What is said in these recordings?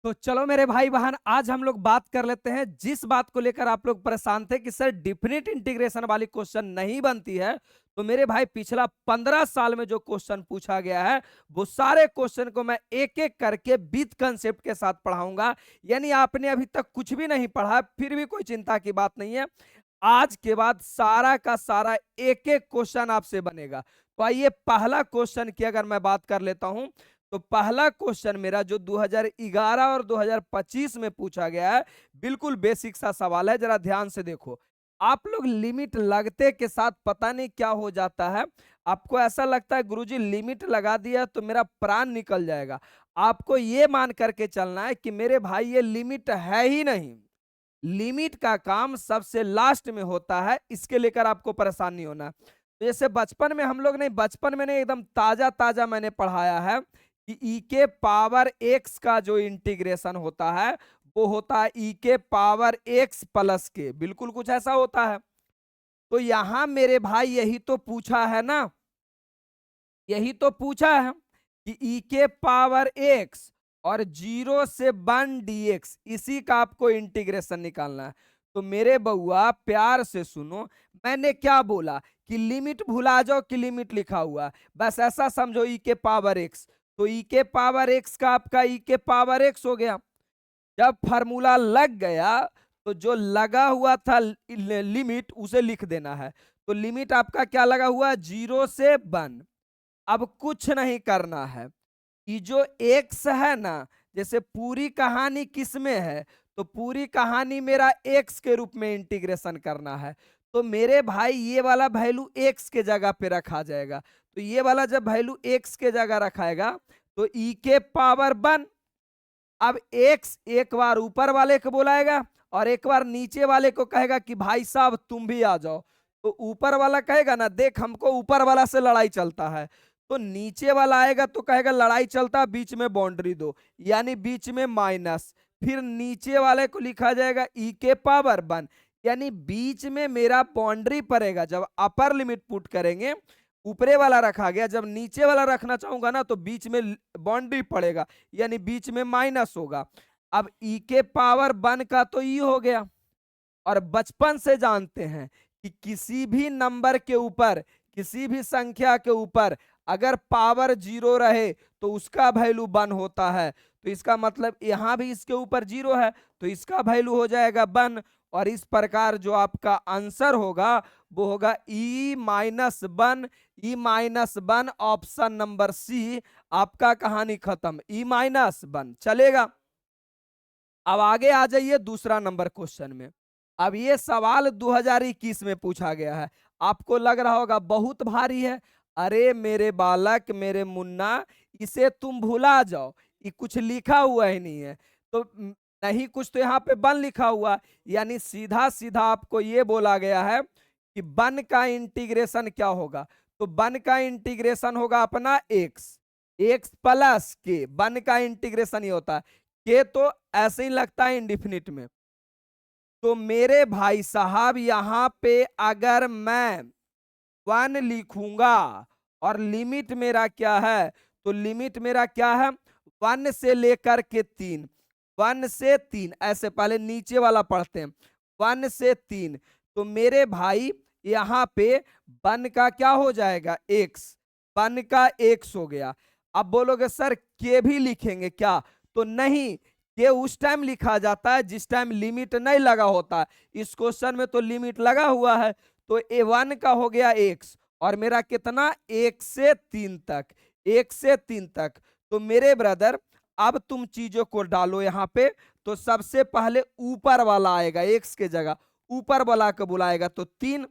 तो चलो मेरे भाई बहन, आज हम लोग बात कर लेते हैं जिस बात को लेकर आप लोग परेशान थे कि सर डिफिनिट इंटीग्रेशन वाली क्वेश्चन नहीं बनती है। तो मेरे भाई पिछला 15 साल में जो क्वेश्चन पूछा गया है वो सारे क्वेश्चन को मैं एक एक करके विद कंसेप्ट के साथ पढ़ाऊंगा। यानी आपने अभी तक कुछ भी नहीं पढ़ा फिर भी कोई चिंता की बात नहीं है। आज के बाद सारा का सारा एक एक क्वेश्चन आपसे बनेगा। तो आइए पहला क्वेश्चन की अगर मैं बात कर लेता हूं, तो पहला क्वेश्चन मेरा जो 2011 और 2025 में पूछा गया है, बिल्कुल बेसिक सा सवाल है, जरा ध्यान से देखो। आप लोग लिमिट लगते के साथ पता नहीं क्या हो जाता है, आपको ऐसा लगता है गुरुजी लिमिट लगा दिया तो मेरा प्राण निकल जाएगा। आपको ये मान करके चलना है कि मेरे भाई ये लिमिट है ही नहीं। लिमिट का काम सबसे लास्ट में होता है, इसके लेकर आपको परेशान नहीं होना। तो जैसे बचपन में नहीं एकदम ताजा ताजा मैंने पढ़ाया है कि ई के पावर एक्स का जो इंटीग्रेशन होता है वो होता है ई के पावर एक्स प्लस के, बिल्कुल कुछ ऐसा होता है। तो यहां मेरे भाई यही तो पूछा है ना, यही तो पूछा है कि ई के पावर एक्स और 0 से 1 dx, इसी का आपको इंटीग्रेशन निकालना है। तो मेरे बउआ प्यार से सुनो, मैंने क्या बोला कि लिमिट भुला जाओ कि लिमिट लिखा हुआ है, बस ऐसा समझो ई के पावर एक्स। तो ई के पावर एक्स का आपका ई के पावर एक्स हो गया। जब फार्मूला लग गया तो जो लगा हुआ था लिमिट उसे लिख देना है। तो लिमिट आपका क्या लगा हुआ, 0 से 1। अब कुछ नहीं करना है, ये जो एक्स है ना, जैसे पूरी कहानी किस में है, तो पूरी कहानी मेरा एक्स के रूप में इंटीग्रेशन करना है। तो मेरे भाई ये वाला वैल्यू एक्स के जगह पे रखा जाएगा। तो ये वाला जब वैल्यू एक्स के जगह रखाएगा तो ई के पावर 1। अब एक्स एक बार ऊपर वाले को बुलाएगा और एक बार नीचे वाले को कहेगा कि भाई साहब तुम भी आ जाओ। तो ऊपर वाला कहेगा ना, देख हमको ऊपर वाला से लड़ाई चलता है। तो नीचे वाला आएगा तो कहेगा लड़ाई चलता, बीच में बाउंड्री दो, यानी बीच में माइनस। फिर नीचे वाले को लिखा जाएगा ई के पावर 1, यानी बीच में मेरा बाउंड्री पड़ेगा। जब अपर लिमिट पुट करेंगे ऊपरे वाला रखा गया, जब नीचे वाला रखना चाहूंगा ना तो बीच में बाउंड्री पड़ेगा, यानी बीच में माइनस होगा। अब ई के पावर 1 का तो ई हो गया। और बचपन से जानते हैं कि किसी भी नंबर के ऊपर, किसी भी संख्या के ऊपर अगर पावर 0 रहे तो उसका वैल्यू 1 होता है। तो इसका मतलब यहां भी इसके ऊपर 0 है तो इसका वैल्यू हो जाएगा 1। और इस प्रकार जो आपका आंसर होगा वो होगा E-1। E-1 ऑप्शन नंबर सी, आपका कहानी खत्म, E-1 चलेगा। अब आगे आ जाइए दूसरा नंबर क्वेश्चन में। अब ये सवाल 2021 में पूछा गया है, आपको लग रहा होगा बहुत भारी है। अरे मेरे बालक, मेरे मुन्ना, इसे तुम भुला जाओ, ये कुछ लिखा हुआ ही नहीं है। तो नहीं, कुछ तो यहाँ पे 1 लिखा हुआ, यानी सीधा सीधा आपको ये बोला गया है कि 1 का इंटीग्रेशन क्या होगा। तो 1 का इंटीग्रेशन होगा अपना एक्स, एक्स प्लस के। 1 का इंटीग्रेशन ये होता है, के तो ऐसे ही लगता है इंडिफिनिट में। तो मेरे भाई साहब यहां पे अगर मैं 1 लिखूंगा और लिमिट मेरा क्या है, तो लिमिट मेरा क्या है 1 से लेकर के 3, 1 से 3, ऐसे पहले नीचे वाला पढ़ते हैं, 1 से 3। तो मेरे भाई यहां पे 1 का क्या हो जाएगा, एक्स, 1 का एक्स हो गया। अब बोलोगे सर के भी लिखेंगे क्या, तो नहीं, के उस टाइम लिखा जाता है जिस टाइम लिमिट नहीं लगा होता। इस क्वेश्चन में तो लिमिट लगा हुआ है। तो A1 का हो गया एक्स, और मेरा कितना 1 से 3 तक, 1 से 3 तक। तो मेरे ब्रदर अब तुम चीजों को डालो यहां पे। तो सबसे पहले ऊपर वाला आएगा एक्स के जगह, ऊपर वाला को बुलाएगा तो 3।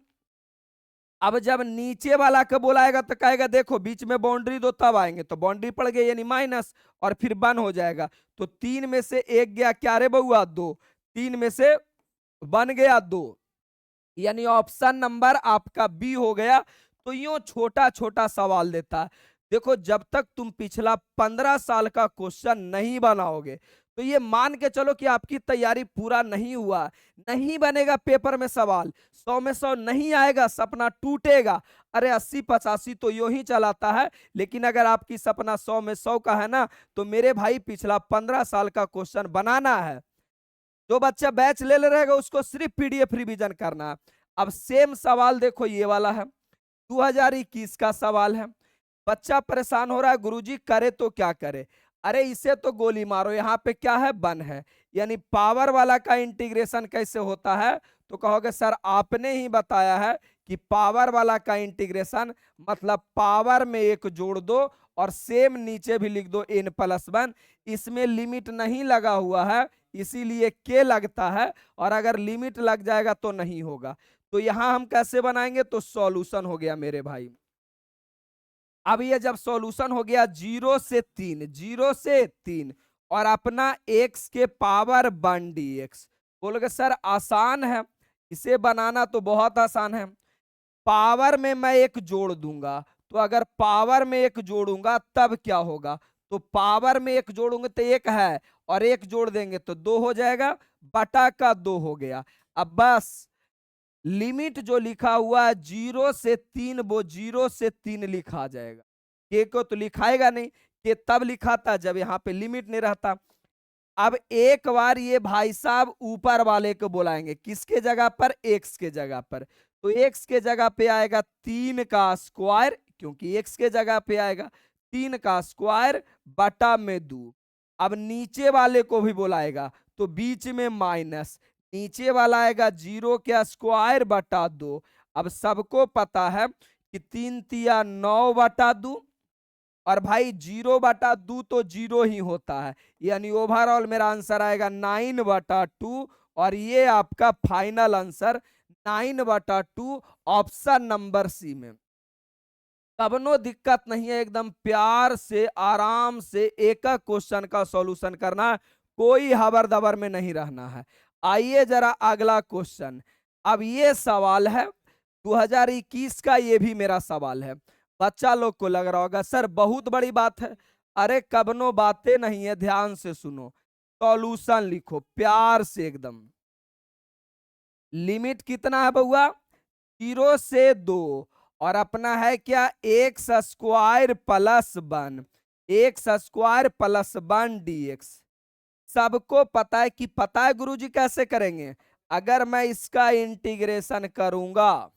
अब जब नीचे वाला को बुलाएगा तो कहेगा देखो बीच में बाउंड्री दो, तब आएंगे तो बाउंड्री पड़ गई यानी माइनस, और फिर 1 हो जाएगा। तो 3 में से 1 गया, क्या रे बउआ, 2। 3 में से 1 गया 2, यानी ऑप्शन नंबर आपका बी हो गया। तो यूं छोटा छोटा सवाल देता है। देखो जब तक तुम पिछला 15 साल का क्वेश्चन नहीं बनाओगे तो ये मान के चलो कि आपकी तैयारी पूरा नहीं हुआ, नहीं बनेगा पेपर में सवाल, 100 में 100 नहीं आएगा, सपना टूटेगा। अरे 80-85 तो यूं ही चलाता है, लेकिन अगर आपकी सपना 100 में 100 का है ना, तो मेरे भाई पिछला 15 साल का क्वेश्चन बनाना है। जो बच्चा बैच ले रहेगा उसको सिर्फ पीडीएफ रिवीजन करना है। अब सेम सवाल देखो, ये वाला है, 2021 का सवाल है। बच्चा परेशान हो रहा है, गुरुजी करे तो क्या करे। अरे इसे तो गोली मारो, यहाँ पे क्या है, वन है, यानी पावर वाला का इंटीग्रेशन कैसे होता है। तो कहोगे सर आपने ही बताया है कि पावर वाला का इंटीग्रेशन मतलब पावर में एक जोड़ दो और सेम नीचे भी लिख दो n+1। इसमें लिमिट नहीं लगा हुआ है, इसीलिए के लगता है, और अगर लिमिट लग जाएगा तो नहीं होगा। तो यहां हम कैसे बनाएंगे, तो सॉल्यूशन हो गया मेरे भाई। अब ये जब सॉल्यूशन हो गया 0 से 3, 0 से 3 और अपना x के पावर 1 dx, बोलोगे सर आसान है, इसे बनाना तो बहुत आसान है। पावर में मैं एक जोड़ दूंगा, तो अगर पावर में एक जोड़ूंगा तब क्या होगा, तो पावर में एक जोड़ूंगे तो एक है और एक जोड़ देंगे तो 2 हो जाएगा, बटा का 2 हो गया। अब बस लिमिट जो लिखा हुआ है 0 से 3, वो 0 से 3 लिखा जाएगा। के को तो लिखाएगा नहीं, के तब लिखाता जब यहाँ पे लिमिट नहीं रहता। अब एक बार ये भाई साहब ऊपर वाले को बुलाएंगे, किसके जगह पर, एक्स के जगह पर। तो एक्स के जगह पे आएगा 3 का स्क्वायर, क्योंकि एक्स के जगह पे आएगा 3 का स्क्वायर बटा में 2। अब नीचे वाले को भी बुलाएगा, तो बीच में माइनस, नीचे वाला आएगा 0 के स्क्वायर बटा 2। अब सबको पता है कि 3 तिया 9 बटा 2, और भाई 0/2 तो 0 ही होता है, यानी ओवरऑल मेरा आंसर आएगा 9/2, और ये आपका final answer 9/2 option number C में। कबनो दिक्कत नहीं है, एकदम प्यार से आराम से एक क्वेश्चन का सॉल्यूशन करना, कोई हबर दबर में नहीं रहना है। आइए जरा अगला क्वेश्चन। अब ये सवाल है 2021 का, ये भी मेरा सवाल है। बच्चा लोग को लग रहा होगा सर बहुत बड़ी बात है, अरे कबनो बातें नहीं है, ध्यान से सुनो। सॉल्यूशन लिखो प्यार से एकदम। लिमिट कितना है बउआ, 0 से 2, और अपना है क्या, x square plus 1, x square plus 1 dx। सबको पता है कि, पता है गुरुजी कैसे करेंगे, अगर मैं इसका इंटीग्रेशन करूंगा,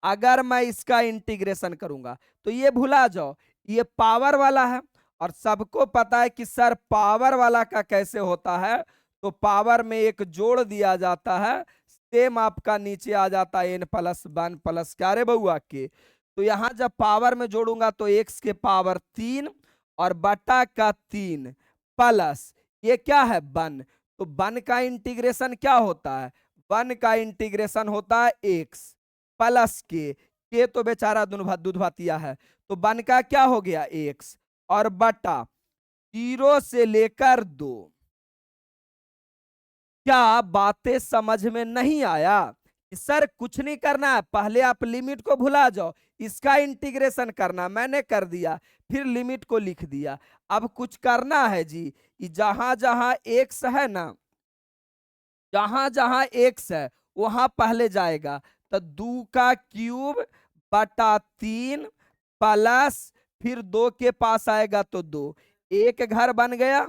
अगर मैं इसका इंटीग्रेशन करूंगा तो ये भुला जाओ, ये पावर वाला है, और सबको पता है कि सर पावर वाला का कैसे होता है, तो पावर में एक जोड़ दिया जाता है, सेम आपका नीचे आ जाता है n+1 प्लस क्या रे बउआ के। तो यहां जब पावर में जोड़ूंगा तो x के पावर 3 और बटा का 3 प्लस ये क्या है 1, तो 1 का इंटीग्रेशन क्या होता है, 1 का इंटीग्रेशन होता है x प्लस के तो बेचारा दूध भातिया है, तो 1 का क्या हो गया x, और बटा 0 से लेकर 2। क्या बातें समझ में नहीं आया, सर कुछ नहीं करना है, पहले आप लिमिट को भुला जाओ, इसका इंटीग्रेशन करना, मैंने कर दिया, फिर लिमिट को लिख दिया। अब कुछ करना है जी, जहां जहां एक्स है ना, जहां जहां एक्स है वहां पहले जाएगा, तो 2 का क्यूब बटा 3 प्लस फिर 2 के पास आएगा तो 2, एक घर बन गया।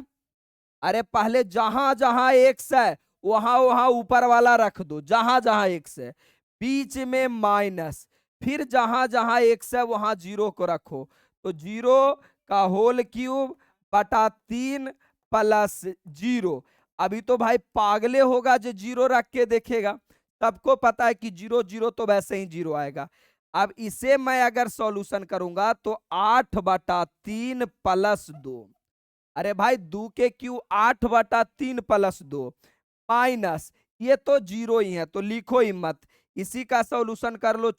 अरे पहले जहां जहां एक्स है वहां वहां ऊपर वाला रख दो, जहां जहां एक्स है, बीच में माइनस, फिर जहां जहां एक्स है वहां 0 को रखो, तो 0 का होल क्यूब बटा 3 प्लस 0। अभी तो भाई पागले होगा जो 0 रख के देखेगा, सबको पता है कि 0 0 तो वैसे ही 0 आएगा। अब इसे मैं अगर सॉल्यूशन करूंगा तो 8/3 प्लस 2, अरे भाई 2 के क्यू 8/3 प्लस 2 माइनस, ये तो 0 ही है तो लिखो ही मत, इसी का सॉल्यूशन कर लो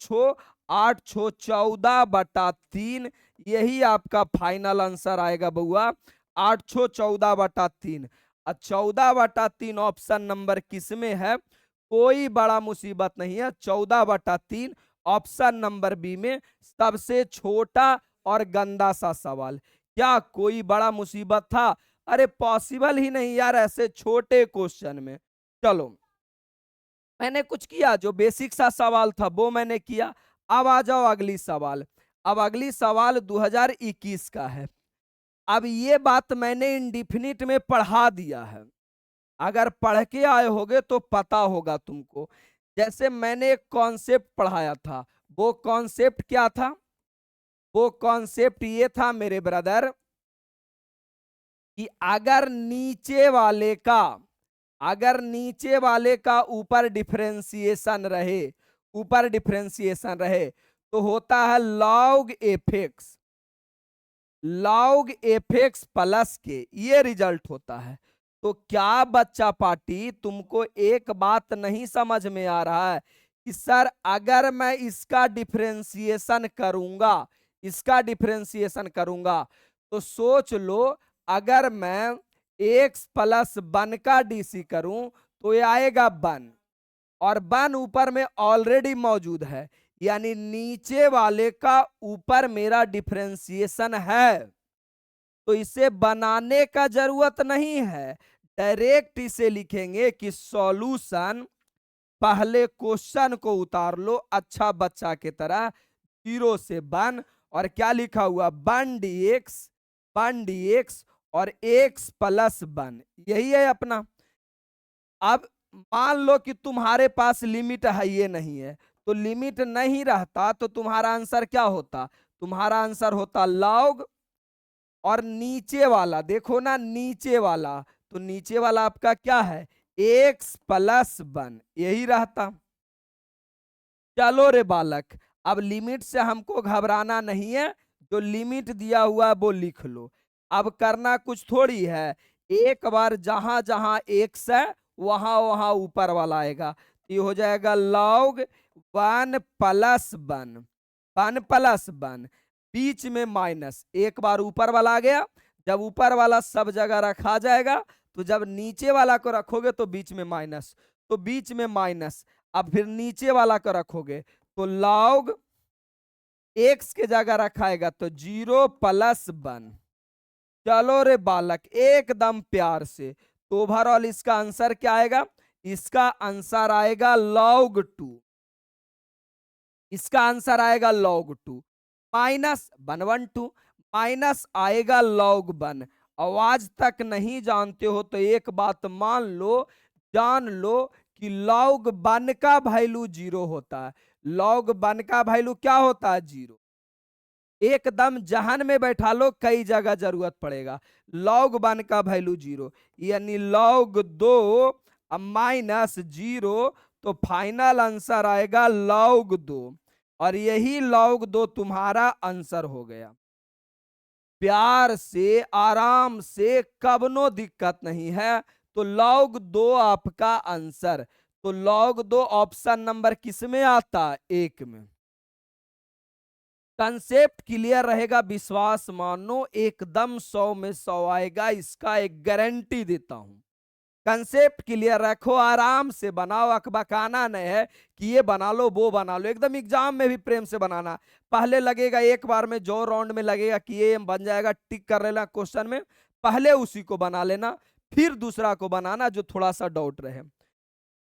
8 छो 14/3, यही आपका फाइनल आंसर आएगा बउआ, 8 छो 14/3। 14/3 ऑप्शन नंबर किस में है, कोई बड़ा मुसीबत नहीं है, 14/3 ऑप्शन नंबर बी में, सबसे छोटा और गंदा सा सवाल, क्या कोई बड़ा मुसीबत था। अरे पॉसिबल ही नहीं यार ऐसे छोटे क्वेश्चन में। चलो मैंने कुछ किया, जो बेसिक सा सवाल था वो मैंने किया। अब आ जाओ अगली सवाल। अब अगली सवाल 2021 का है। अब ये बात मैंने इंडिफिनिट में पढ़ा दिया है, अगर पढ़ के आए होगे तो पता होगा तुमको। जैसे मैंने एक कॉन्सेप्ट पढ़ाया था, वो कॉन्सेप्ट क्या था? वो कॉन्सेप्ट ये था मेरे ब्रदर कि अगर नीचे वाले का ऊपर डिफरेंशिएशन रहे, ऊपर डिफरेंशिएशन रहे तो होता है लॉग एफ एक्स प्लस के, ये रिजल्ट होता है। तो क्या बच्चा पार्टी तुमको एक बात नहीं समझ में आ रहा है कि सर अगर मैं इसका डिफरेंशिएशन करूंगा तो सोच लो, अगर मैं एक्स प्लस वन का डीसी करूं तो ये आएगा वन, और वन ऊपर में ऑलरेडी मौजूद है, यानी नीचे वाले का ऊपर मेरा डिफरेंशिएशन है, तो इसे बनाने का जरूरत नहीं है। डायरेक्ट इसे लिखेंगे कि सॉल्यूशन, पहले क्वेश्चन को उतार लो अच्छा बच्चा के तरह, 0 से 1, और क्या लिखा हुआ 1 dx और x प्लस 1, यही है अपना। अब मान लो कि तुम्हारे पास लिमिट है, ये नहीं है, तो लिमिट नहीं रहता तो तुम्हारा आंसर क्या होता? तुम्हारा आंसर होता लॉग, और नीचे वाला देखो ना, नीचे वाला, तो नीचे वाला आपका क्या है? एक्स प्लस 1, यही रहता। चलो रे बालक, अब लिमिट से हमको घबराना नहीं है, जो लिमिट दिया हुआ है वो लिख लो। अब करना कुछ थोड़ी है, एक बार जहां जहां एक्स है वहां वहां ऊपर वाला आएगा, ये हो जाएगा लॉग 1+1, बीच में माइनस, एक बार ऊपर वाला आ गया, जब ऊपर वाला सब जगह रखा जाएगा तो जब नीचे वाला को रखोगे तो बीच में माइनस, तो बीच में माइनस, अब फिर नीचे वाला को रखोगे तो लॉग एक्स के जगह रखाएगा तो 0+1। चलो रे बालक एकदम प्यार से, तो ओवरऑल इसका आंसर क्या आएगा? इसका आंसर आएगा log 2, इसका आंसर आएगा log 2, -112 माइनस आएगा log 1। आवाज तक नहीं जानते हो तो एक बात जान लो कि log 1 का वैल्यू 0 होता है। log 1 का वैल्यू क्या होता है? 0। एकदम जहन में बैठा लो, कई जगह जरूरत पड़ेगा। log 1 का वैल्यू 0, यानी log 2 -0, तो फाइनल आंसर आएगा log 2, और यही log 2 तुम्हारा आंसर हो गया। प्यार से आराम से, कबनो दिक्कत नहीं है, तो log 2 आपका आंसर। तो log 2 ऑप्शन नंबर किस में आता? 1 में। कंसेप्ट क्लियर रहेगा, विश्वास मानो एकदम 100 में 100 आएगा, इसका एक गारंटी देता हूं। कंसेप्ट क्लियर रखो, आराम से बनाओ, अकबकाना नहीं है कि ये बना लो वो बना लो, एकदम एग्जाम में भी प्रेम से बनाना। पहले लगेगा एक बार में, जो राउंड में लगेगा कि ये बन जाएगा, टिक कर लेना क्वेश्चन में, पहले उसी को बना लेना, फिर दूसरा को बनाना जो थोड़ा सा डाउट रहे।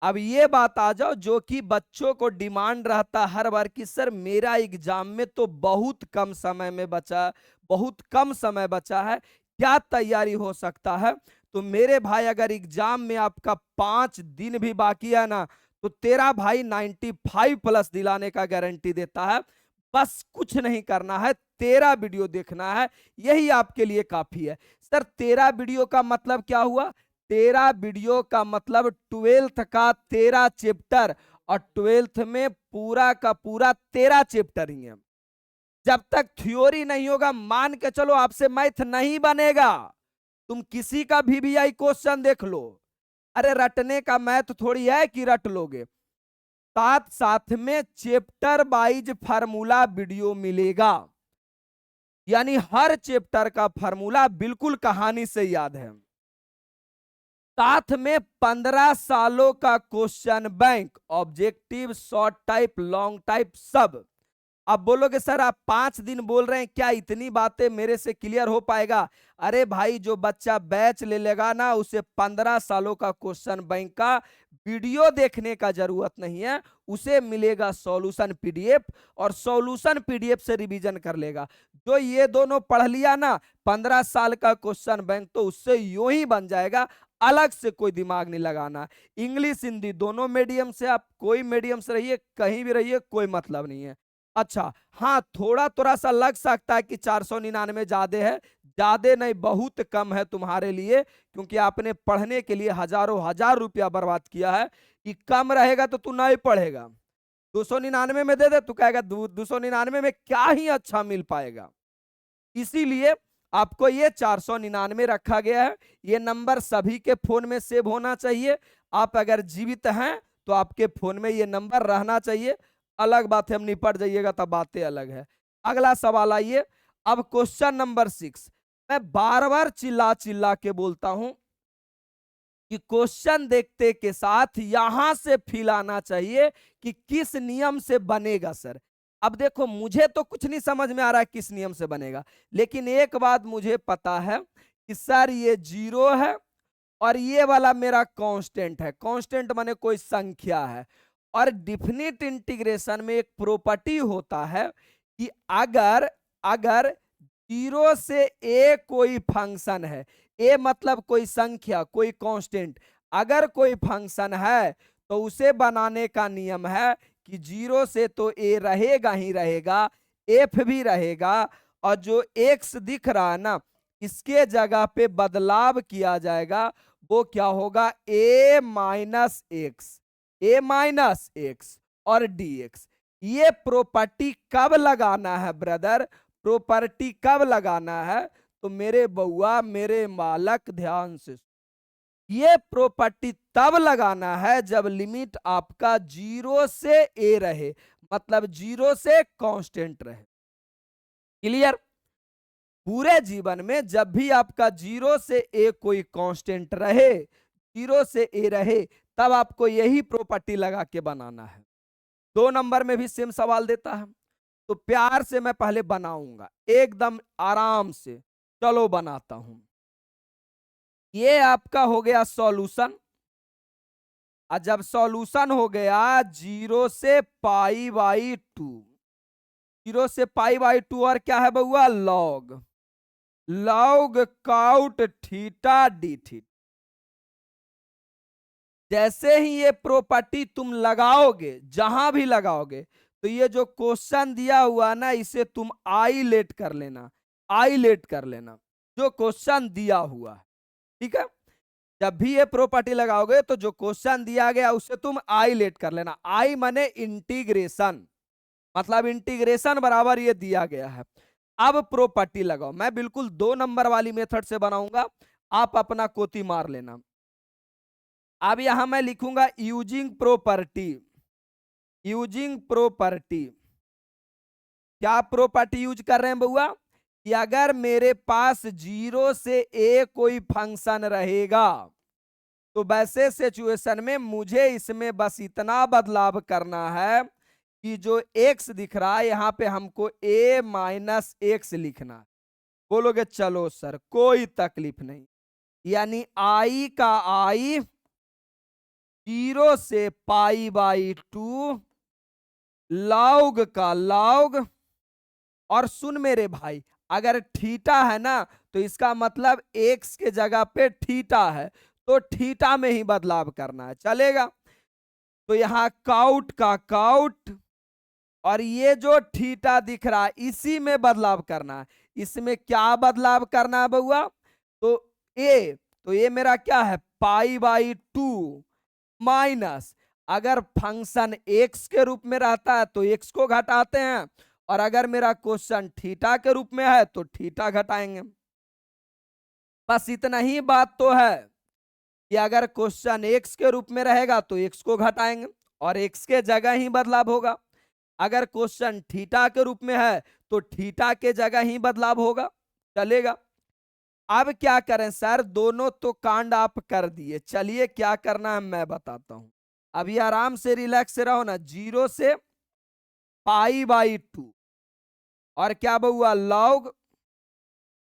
अब ये बात आ जाओ, जो कि बच्चों को डिमांड रहता हर बार कि सर मेरा एग्जाम में तो बहुत कम समय में बचा, बहुत कम समय बचा है, क्या तैयारी हो सकता है? तो मेरे भाई अगर एग्जाम में आपका 5 दिन भी बाकी है ना, तो तेरा भाई 95+ दिलाने का गारंटी देता है। बस कुछ नहीं करना है, तेरा वीडियो देखना है, यही आपके लिए काफी है। सर तेरा वीडियो का मतलब क्या हुआ? तेरा वीडियो का मतलब 12th का 13 चैप्टर, और 12th में पूरा का पूरा 13 चैप्टर ही है। जब तक थ्योरी नहीं होगा, मान के चलो आपसे मैथ नहीं बनेगा, तुम किसी का वीवीआई क्वेश्चन देख लो, अरे रटने का मैथ थोड़ी है कि रट लोगे। साथ साथ में चैप्टर वाइज फार्मूला वीडियो मिलेगा, यानी हर चैप्टर का फार्मूला बिल्कुल कहानी से याद है। साथ में 15 सालों का question bank, objective, short type, long type, सब अब बोलोगे सर आप 5 दिन बोल रहे हैं, क्या इतनी बातें मेरे से क्लियर हो पाएगा? अरे भाई, जो बच्चा बैच ले लेगा ना, उसे 15 सालों का क्वेश्चन बैंक का वीडियो देखने का जरूरत नहीं है, उसे मिलेगा सॉल्यूशन पीडीएफ, और सॉल्यूशन पीडीएफ से रिवीजन कर लेगा। जो ये दोनों पढ़ लिया ना, 15 साल का क्वेश्चन बैंक तो उससे यूं ही बन जाएगा, अलग से कोई दिमाग नहीं लगाना। इंग्लिश हिंदी दोनों मीडियम से, आप कोई मीडियम से रहिए, कहीं भी रहिए, कोई मतलब नहीं है। अच्छा, हाँ, थोड़ा थोड़ा सा लग सकता है कि 499 ज्यादा है, ज्यादा नहीं, बहुत कम है तुम्हारे लिए, क्योंकि आपने पढ़ने के लिए हजारों हजार रुपया बर्बाद किया है। कि कम रहेगा तो तू नहीं पढ़ेगा, 299 में दे दे, तू कहेगा 299 में क्या ही अच्छा मिल पाएगा। इसीलिए आपको ये 499 रखा गया है। ये नंबर सभी के फोन में सेव होना चाहिए। आप अगर जीवित हैं तो आपके फोन में ये नंबर रहना चाहिए। अलग बात है, हम निपट जाइएगा तब बातें अलग है। अगला सवाल आइए। अब क्वेश्चन नंबर 6, मैं बार बार चिल्ला चिल्ला के बोलता हूं कि क्वेश्चन देखते के साथ यहां से फील आना चाहिए कि किस नियम से बनेगा सर। अब देखो, मुझे तो कुछ नहीं समझ में आ रहा है किस नियम से बनेगा, लेकिन एक बात मुझे पता है कि सर ये जीरो है और ये वाला मेरा कांस्टेंट है। कांस्टेंट माने कोई संख्या है। और डिफिनिट इंटीग्रेशन में एक प्रॉपर्टी होता है कि अगर अगर जीरो से ए कोई फंक्शन है, ए मतलब कोई संख्या, कोई कांस्टेंट, अगर कोई फंक्शन है तो उसे बनाने का नियम है कि जीरो से तो ए रहेगा ही रहेगा, एफ भी रहेगा, और जो एक्स दिख रहा है ना, इसके जगह पे बदलाव किया जाएगा, वो क्या होगा, ए माइनस एक्स, ए माइनस एक्स और डी एक्स। ये प्रॉपर्टी कब लगाना है ब्रदर, प्रॉपर्टी कब लगाना है? तो मेरे बउआ, मेरे बालक, ध्यान से, ये प्रॉपर्टी तब लगाना है जब लिमिट आपका जीरो से ए रहे, मतलब जीरो से कांस्टेंट रहे। क्लियर? पूरे जीवन में जब भी आपका जीरो से ए कोई कांस्टेंट रहे, जीरो से ए रहे, तब आपको यही प्रॉपर्टी लगा के बनाना है। 2 नंबर में भी सेम सवाल देता है, तो प्यार से मैं पहले बनाऊंगा, एकदम आराम से। चलो बनाता हूं। ये आपका हो गया सॉल्यूशन। और जब सॉल्यूशन हो गया जीरो से पाई बाई 2, जीरो से पाई बाई 2, और क्या है बउआ, log, log cout theta D theta. जैसे ही ये प्रॉपर्टी तुम लगाओगे, जहां भी लगाओगे, तो ये जो क्वेश्चन दिया हुआ ना, इसे तुम आईलेट कर लेना, आईलेट कर लेना, जो क्वेश्चन दिया हुआ है। ठीक है? जब भी ये प्रॉपर्टी लगाओगे तो जो क्वेश्चन दिया गया उसे तुम आईलेट कर लेना। आई माने इंटीग्रेशन, मतलब इंटीग्रेशन बराबर ये दिया गया है। अब प्रॉपर्टी लगाओ। मैं बिल्कुल 2 नंबर वाली मेथड से बनाऊंगा, आप अपना कोती मार लेना। अब यहां मैं लिखूंगा यूजिंग प्रॉपर्टी, यूजिंग प्रॉपर्टी। क्या प्रॉपर्टी यूज कर रहे हैं बउआ? कि अगर मेरे पास जीरो से ए कोई फंक्शन रहेगा, तो वैसे सिचुएशन में मुझे इसमें बस इतना बदलाव करना है कि जो एक्स दिख रहा है यहां पे हमको ए माइनस एक्स लिखना है। बोलोगे चलो सर कोई तकलीफ नहीं, यानी आई का आई, जीरो से पाई बाई 2, लॉग का लॉग। और सुन मेरे भाई, अगर थीटा है ना, तो इसका मतलब एक्स के जगह पे थीटा है, तो थीटा में ही बदलाव करना है, चलेगा? तो यहां काउट का काउट, और ये जो थीटा दिख रहा है इसी में बदलाव करना है। इसमें क्या बदलाव करना है बउआ? तो ये मेरा क्या है, पाई बाई 2 माइनस, अगर फंक्शन एक्स के रूप में रहता है तो एक्स को घटाते हैं, और अगर मेरा क्वेश्चन थीटा के रूप में है तो थीटा घटाएंगे। बस इतना ही बात तो है कि अगर क्वेश्चन एक्स के रूप में रहेगा तो एक्स को घटाएंगे और एक्स के जगह ही बदलाव होगा। अगर क्वेश्चन थीटा के रूप में है तो थीटा के जगह ही बदलाव होगा, चलेगा? अब क्या करें सर, दोनों तो कांड आप कर दिए, चलिए क्या करना है मैं बताता हूं। अभी आराम से रिलैक्स रहो ना। जीरो से पाई बाई 2, और क्या बउआ log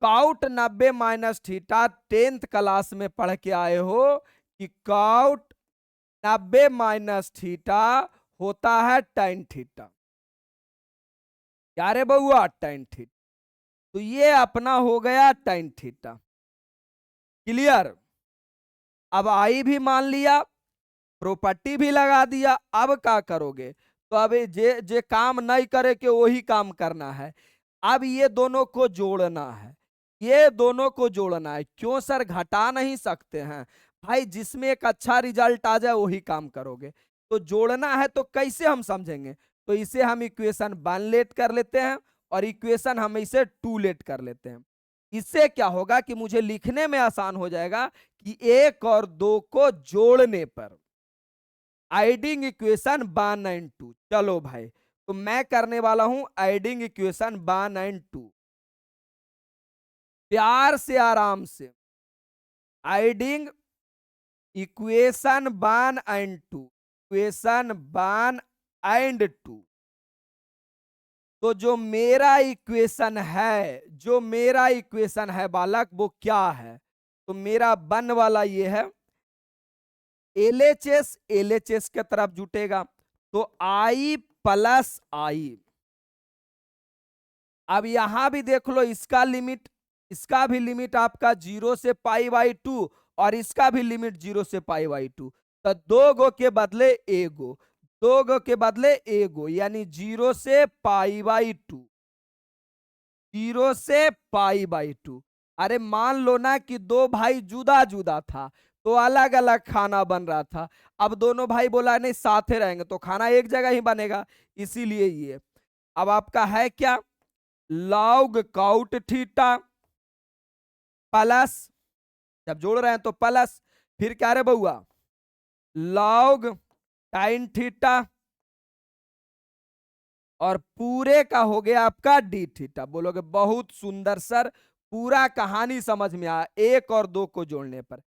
cout 90 minus theta 10th class में पढ़ के आए हो कि काउट 90 माइनस थीटा होता है tan थीटा। क्या रे बउआ tan थीटा। तो ये अपना हो गया tan थीटा। क्लियर। अब आई भी मान लिया, प्रॉपर्टी भी लगा दिया, अब क्या करोगे। तो अब जे जे काम नहीं करे के वही काम करना है। अब ये दोनों को जोड़ना है, ये दोनों को जोड़ना है। क्यों सर घटा नहीं सकते हैं भाई, जिसमें एक अच्छा रिजल्ट आ जाए वही काम करोगे। तो जोड़ना है तो कैसे हम समझेंगे। तो इसे हम इक्वेशन 1 लेट कर लेते हैं और इक्वेशन हम इसे 2 लेट कर लेते हैं। इससे क्या होगा कि मुझे लिखने में आसान हो जाएगा कि 1 और 2 को जोड़ने पर आइडिंग इक्वेशन 1 एंड 2। चलो भाई, तो मैं करने वाला हूं आइडिंग इक्वेशन 1 एंड 2। प्यार से आराम से आइडिंग इक्वेशन 1 एंड 2, इक्वेशन 1 एंड 2। तो जो मेरा इक्वेशन है, जो मेरा इक्वेशन है बालक, वो क्या है। तो मेरा 1 वाला ये है, एलएचएस एलएचएस के तरफ जुटेगा तो आई प्लस आई। अब यहां भी देख लो, इसका लिमिट, इसका भी लिमिट आपका 0 से π/2 और इसका भी लिमिट 0 से π/2। तो 2 गो के बदले एगो, 2 गो के बदले एगो, यानी 0 से π/2, 0 से π/2। अरे मान लो ना कि दो भाई जुदा जुदा था तो अलग अलग खाना बन रहा था। अब दोनों भाई बोला नहीं साथे रहेंगे तो खाना एक जगह ही बनेगा, इसीलिए ये। अब आपका है क्या, लॉग काउट थीटा प्लस, जब जोड़ रहे हैं तो प्लस, फिर क्या रे बउआ लॉग टाइन थीटा और पूरे का हो गया आपका डी थीटा। बोलोगे बहुत सुंदर सर, पूरा कहानी समझ में आया 1 और 2 को जोड़ने पर।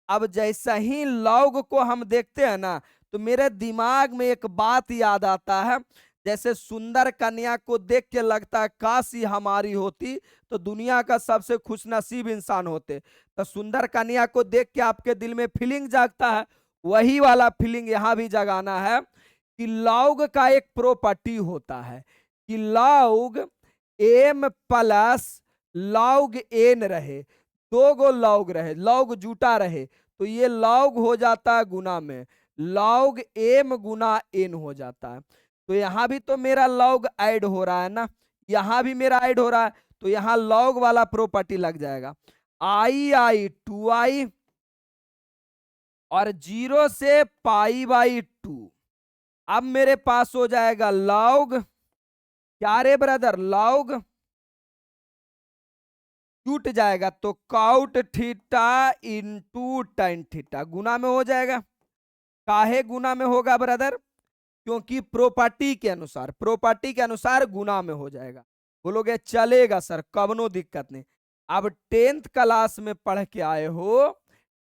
अब जैसा ही लॉग को हम देखते हैं ना तो मेरे दिमाग में एक बात याद आता है, जैसे सुंदर कन्या को देख के लगता है काश ही हमारी होती तो दुनिया का सबसे खुशनसीब इंसान होते। तो सुंदर कन्या को देख के आपके दिल में फीलिंग जागता है, वही वाला फीलिंग यहां भी जगाना है कि लॉग का एक प्रॉपर्टी होता है कि log M plus log N रहे, 2 गो लॉग रहे, लॉग जुटा रहे तो ये लॉग हो जाता है गुना में, लॉग एम गुना एन हो जाता है। तो यहां भी तो मेरा लॉग ऐड हो रहा है ना, यहां भी मेरा ऐड हो रहा है, तो यहां लॉग वाला प्रॉपर्टी लग जाएगा। आई आई 2i और 0 से π/2। अब मेरे पास हो जाएगा लॉग, क्या रे ब्रदर, लॉग टूट जाएगा तो cot theta into tan theta गुना में हो जाएगा। काहे गुना में होगा ब्रदर, क्योंकि प्रॉपर्टी के अनुसार, प्रॉपर्टी के अनुसार गुना में हो जाएगा। बोलोगे चलेगा सर, कवनो दिक्कत नहीं। अब 10th क्लास में पढ़ के आए हो,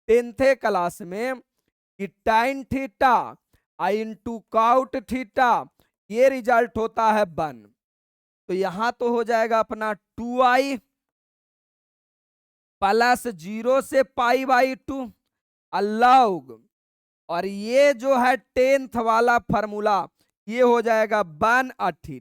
10th क्लास में कि tan थीटा आई इंटू काउट थीटा ये रिजल्ट होता है 1। तो यहां तो हो जाएगा अपना 2i प्लस 0 से π/2 लॉग, और ये जो है 10th वाला फॉर्मूला ये हो जाएगा 1/8।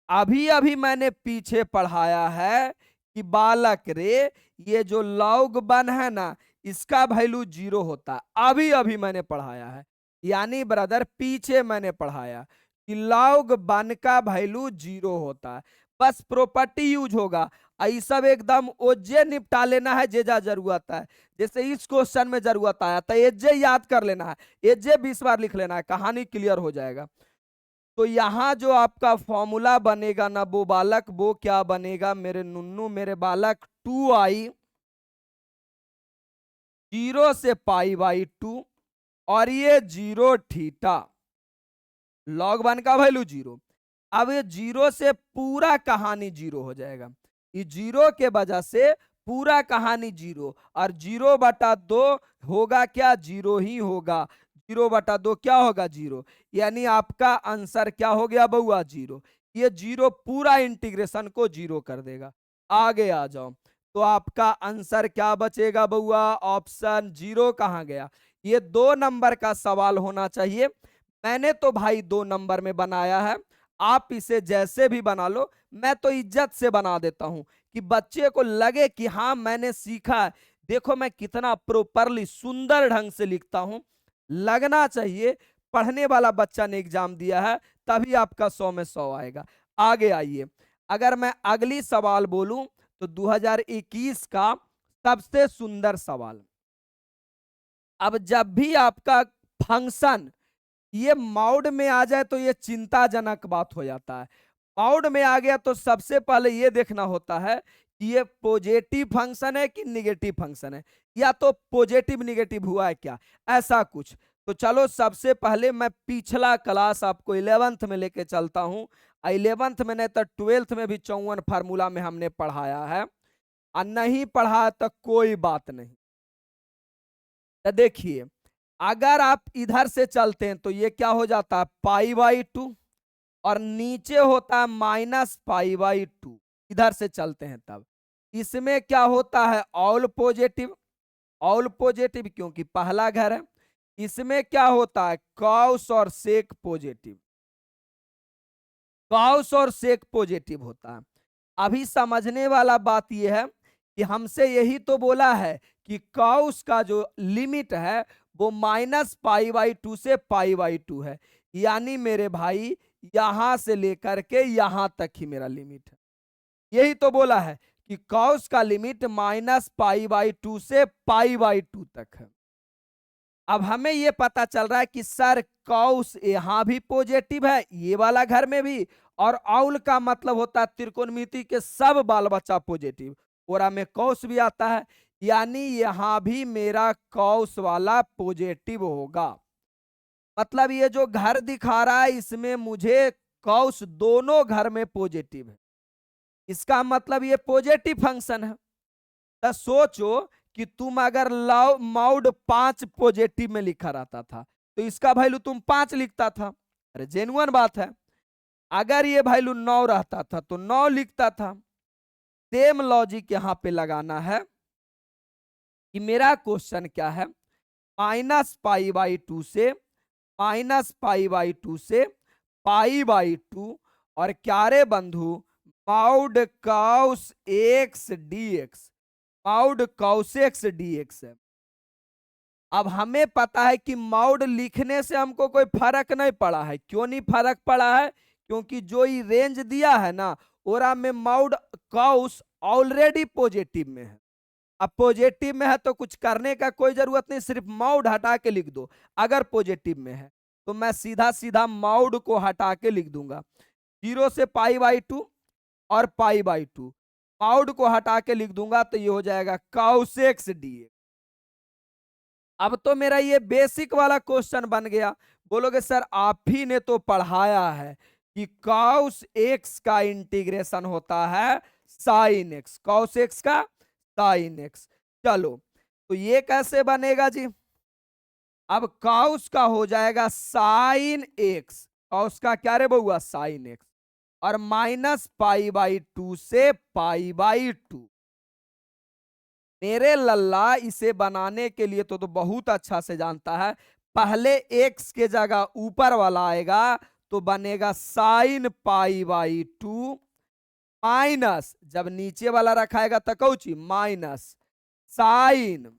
अभी अभी मैंने पीछे पढ़ाया है कि बालक रे ये जो लॉग 1 है ना इसका वैल्यू 0 होता है, अभी अभी मैंने पढ़ाया है। यानी ब्रदर पीछे मैंने पढ़ाया कि लॉग 1 का वैल्यू 0 होता है, बस प्रॉपर्टी यूज होगा। आई सब एकदम ओजे निपटा लेना है जे जा जरूरत है। जैसे इस क्वेश्चन में जरूरत आया तो एजे याद कर लेना है, एजे 20 बार लिख लेना है, कहानी क्लियर हो जाएगा। तो यहां जो आपका फॉर्मूला बनेगा ना वो बालक, वो क्या बनेगा मेरे नुन्नू मेरे बालक, 2i 0 से π/2 और ये 0 थीटा, log 1 का वैल्यू 0। अब ये 0 से पूरा कहानी 0 हो जाएगा, ये 0 के वजह से पूरा कहानी 0 और 0/2 होगा क्या, 0 ही होगा। 0/2 क्या होगा, 0। यानी आपका आंसर क्या हो गया बउआ, 0। ये जीरो पूरा इंटीग्रेशन को जीरो कर देगा। आगे आ जाओ, तो आपका आंसर क्या बचेगा बउआ? ऑप्शन जीरो कहां गया? ये 2 नंबर का सवाल होना चाहिए। मैंने तो भाई 2 नंबर में बनाया है, आप इसे जैसे भी बना लो, मैं तो इज्जत से बना देता हूं कि बच्चे को लगे कि हाँ मैंने सीखा है। देखो मैं कितना प्रॉपरली सुंदर ढंग से लिखता हूं, लगना चाहिए पढ़ने वाला बच्चा ने एग्जाम दिया है, तभी आपका 100 में 100 आएगा। आगे आइए, अगर मैं अगली सवाल बोलूं तो 2021 का सबसे सुंदर सवाल। अब जब भी आपका फंक्शन ये मॉड में आ जाए तो ये चिंताजनक बात हो जाता है। मॉड में आ गया तो सबसे पहले ये देखना होता है कि ये पॉजिटिव फंक्शन है कि निगेटिव फंक्शन है, या तो पॉजिटिव निगेटिव हुआ है क्या, ऐसा कुछ। तो चलो सबसे पहले मैं पिछला क्लास आपको 11th में लेके चलता हूं। 11th में नहीं तो 12th में भी 54 फार्मूला में हमने पढ़ाया है, और नहीं पढ़ा तो कोई बात नहीं। तो देखिए, अगर आप इधर से चलते हैं तो ये क्या हो जाता है π/2, और नीचे होता है -π/2। इधर से चलते हैं तब इसमें क्या होता है ऑल पॉजिटिव, ऑल पॉजिटिव क्योंकि पहला घर है। इसमें क्या होता है कॉस और सेक पॉजिटिव, कॉस और सेक पॉजिटिव होता है। अभी समझने वाला बात यह है कि हमसे यही तो बोला है कि कॉस का जो लिमिट है वो -π/2 से π/2 है, यानी मेरे भाई यहां से लेकर के यहां तक ही मेरा लिमिट है। यही तो बोला है कि कॉस का लिमिट -π/2 से π/2 तक है। अब हमें यह पता चल रहा है कि सर कॉस यहां भी पॉजिटिव है, ये वाला घर में भी, और औल का मतलब होता है त्रिकोणमिति के सब बाल बच्चा पॉजिटिव, और में कॉस भी आता है, यानी यहां भी मेरा कॉस वाला पॉजिटिव होगा। मतलब ये जो घर दिखा रहा है इसमें मुझे कॉस दोनों घर में पॉजिटिव है, इसका मतलब ये पॉजिटिव फंक्शन है। तो सोचो कि तुम अगर मॉड 5 पॉजिटिव में लिखा रहता था तो इसका वैल्यू तुम 5 लिखता था, अरे जेन्युइन बात है। अगर ये वैल्यू 9 रहता था तो 9 लिखता था। सेम लॉजिक यहां पे लगाना है कि मेरा क्वेश्चन क्या है, -π/2 से -π/2 से π/2, और क्या रे बंधु mod cos x dx, mod cos x dx है। अब हमें पता है कि मॉड लिखने से हमको कोई फर्क नहीं पड़ा है। क्यों नहीं फर्क पड़ा है? क्योंकि जो ये रेंज दिया है ना ओरा में मॉड कॉस ऑलरेडी पॉजिटिव में है। अब पॉजिटिव में है तो कुछ करने का कोई जरूरत नहीं, सिर्फ मॉड हटा के लिख दो। अगर पॉजिटिव में है तो मैं सीधा सीधा मॉड को हटा के लिख दूंगा, 0 से π/2 और π/2, मॉड को हटा के लिख दूंगा तो ये हो जाएगा cos x dx। अब तो मेरा ये बेसिक वाला क्वेश्चन बन गया। बोलोगे सर आप ही ने तो पढ़ाया है कि cos x का इंटीग्रेशन होता है sin x, cos x का sin x। चलो तो ये कैसे बनेगा जी? अब cos का हो जाएगा sin x, cos का क्या रे बउआ sin x, और -π/2 से π/2। मेरे लल्ला इसे बनाने के लिए तो बहुत अच्छा से जानता है, पहले x के जगह ऊपर वाला आएगा तो बनेगा sin π/2 माइनस, जब नीचे वाला रखाएगा तो कौची माइनस साइन,